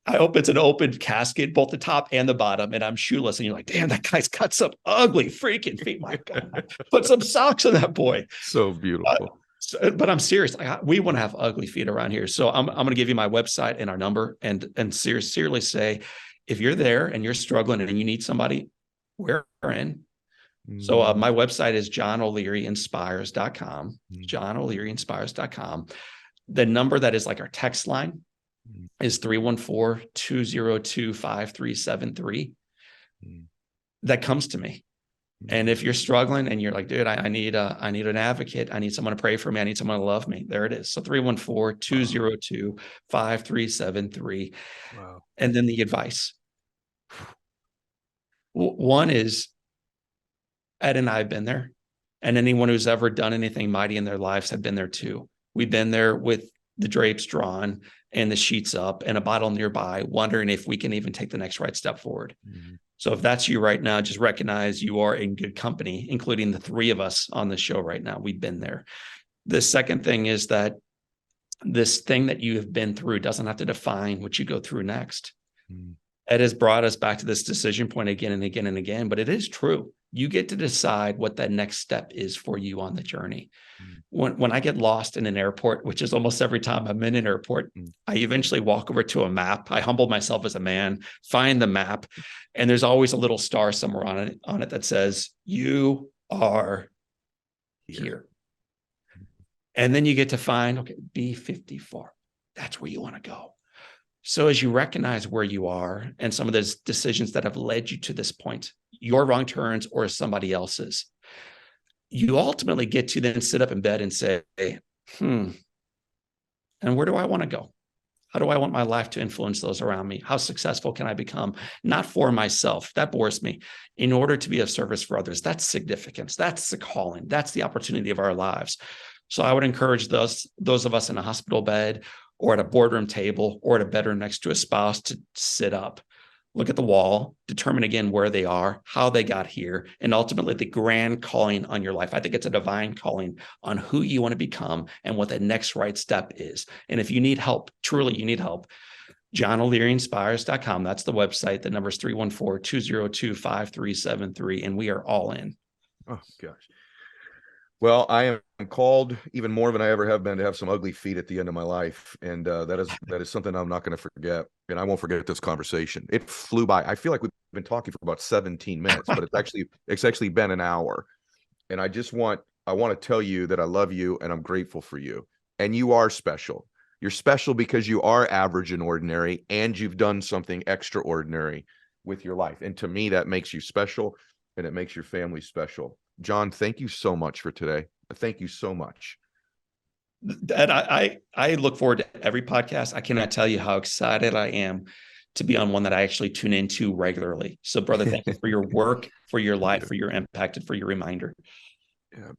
I hope it's an open casket, both the top and the bottom, and I'm shoeless. And you're like, damn, that guy's got some ugly freaking feet. My God, put some socks on that boy. So beautiful. But I'm serious. We want to have ugly feet around here. So I'm going to give you my website and our number and seriously say, if you're there and you're struggling and you need somebody, we're in. So my website is johnolearyinspires.com, johnolearyinspires.com. The number that is like our text line is 314-202-5373. That comes to me. And if you're struggling and you're like, dude, I need an advocate. I need someone to pray for me. I need someone to love me. There it is. So 314-202-5373. Wow. And then the advice. One is, Ed and I have been there, and anyone who's ever done anything mighty in their lives have been there too. We've been there with the drapes drawn and the sheets up and a bottle nearby, wondering if we can even take the next right step forward. So if that's you right now, just recognize you are in good company, including the three of us on the show right now. We've been there. The second thing is that this thing that you have been through doesn't have to define what you go through next. Ed has brought us back to this decision point again and again and again, but it is true. You get to decide what that next step is for you on the journey. When I get lost in an airport, which is almost every time I'm in an airport, I eventually walk over to a map. I humble myself as a man, find the map, and there's always a little star somewhere on it that says, you are here. And then you get to find, okay, B54. That's where you want to go. So as you recognize where you are and some of those decisions that have led you to this point, your wrong turns or somebody else's, you ultimately get to then sit up in bed and say, and where do I want to go? How do I want my life to influence those around me? How successful can I become? Not for myself. That bores me. In order to be of service for others. That's significance. That's the calling. That's the opportunity of our lives. So I would encourage those of us in a hospital bed or at a boardroom table or at a bedroom next to a spouse to sit up, look at the wall, determine again where they are, how they got here, and ultimately the grand calling on your life. I think it's a divine calling on who you want to become and what the next right step is. And if you need help, truly you need help, johnolearyinspires.com. That's the website. The number is 314-202-5373, and we are all in. Oh, gosh. Well, I am called even more than I ever have been to have some ugly feet at the end of my life. And that is something I'm not going to forget. And I won't forget this conversation. It flew by. I feel like we've been talking for about 17 minutes, but it's actually been an hour. And I want to tell you that I love you and I'm grateful for you. And you are special. You're special because you are average and ordinary, and you've done something extraordinary with your life. And to me, that makes you special, and it makes your family special. John, thank you so much for today. Thank you so much. And I look forward to every podcast. I cannot tell you how excited I am to be on one that I actually tune into regularly. So, brother, thank you for your work, for your life, for your impact, and for your reminder. Yeah.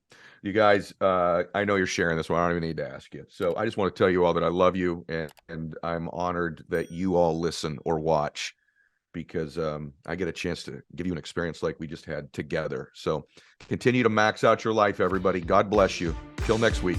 You guys, I know you're sharing this one. I don't even need to ask you. So I just want to tell you all that I love you, and I'm honored that you all listen or watch, because I get a chance to give you an experience like we just had together. So continue to max out your life, everybody. God bless you. Till next week.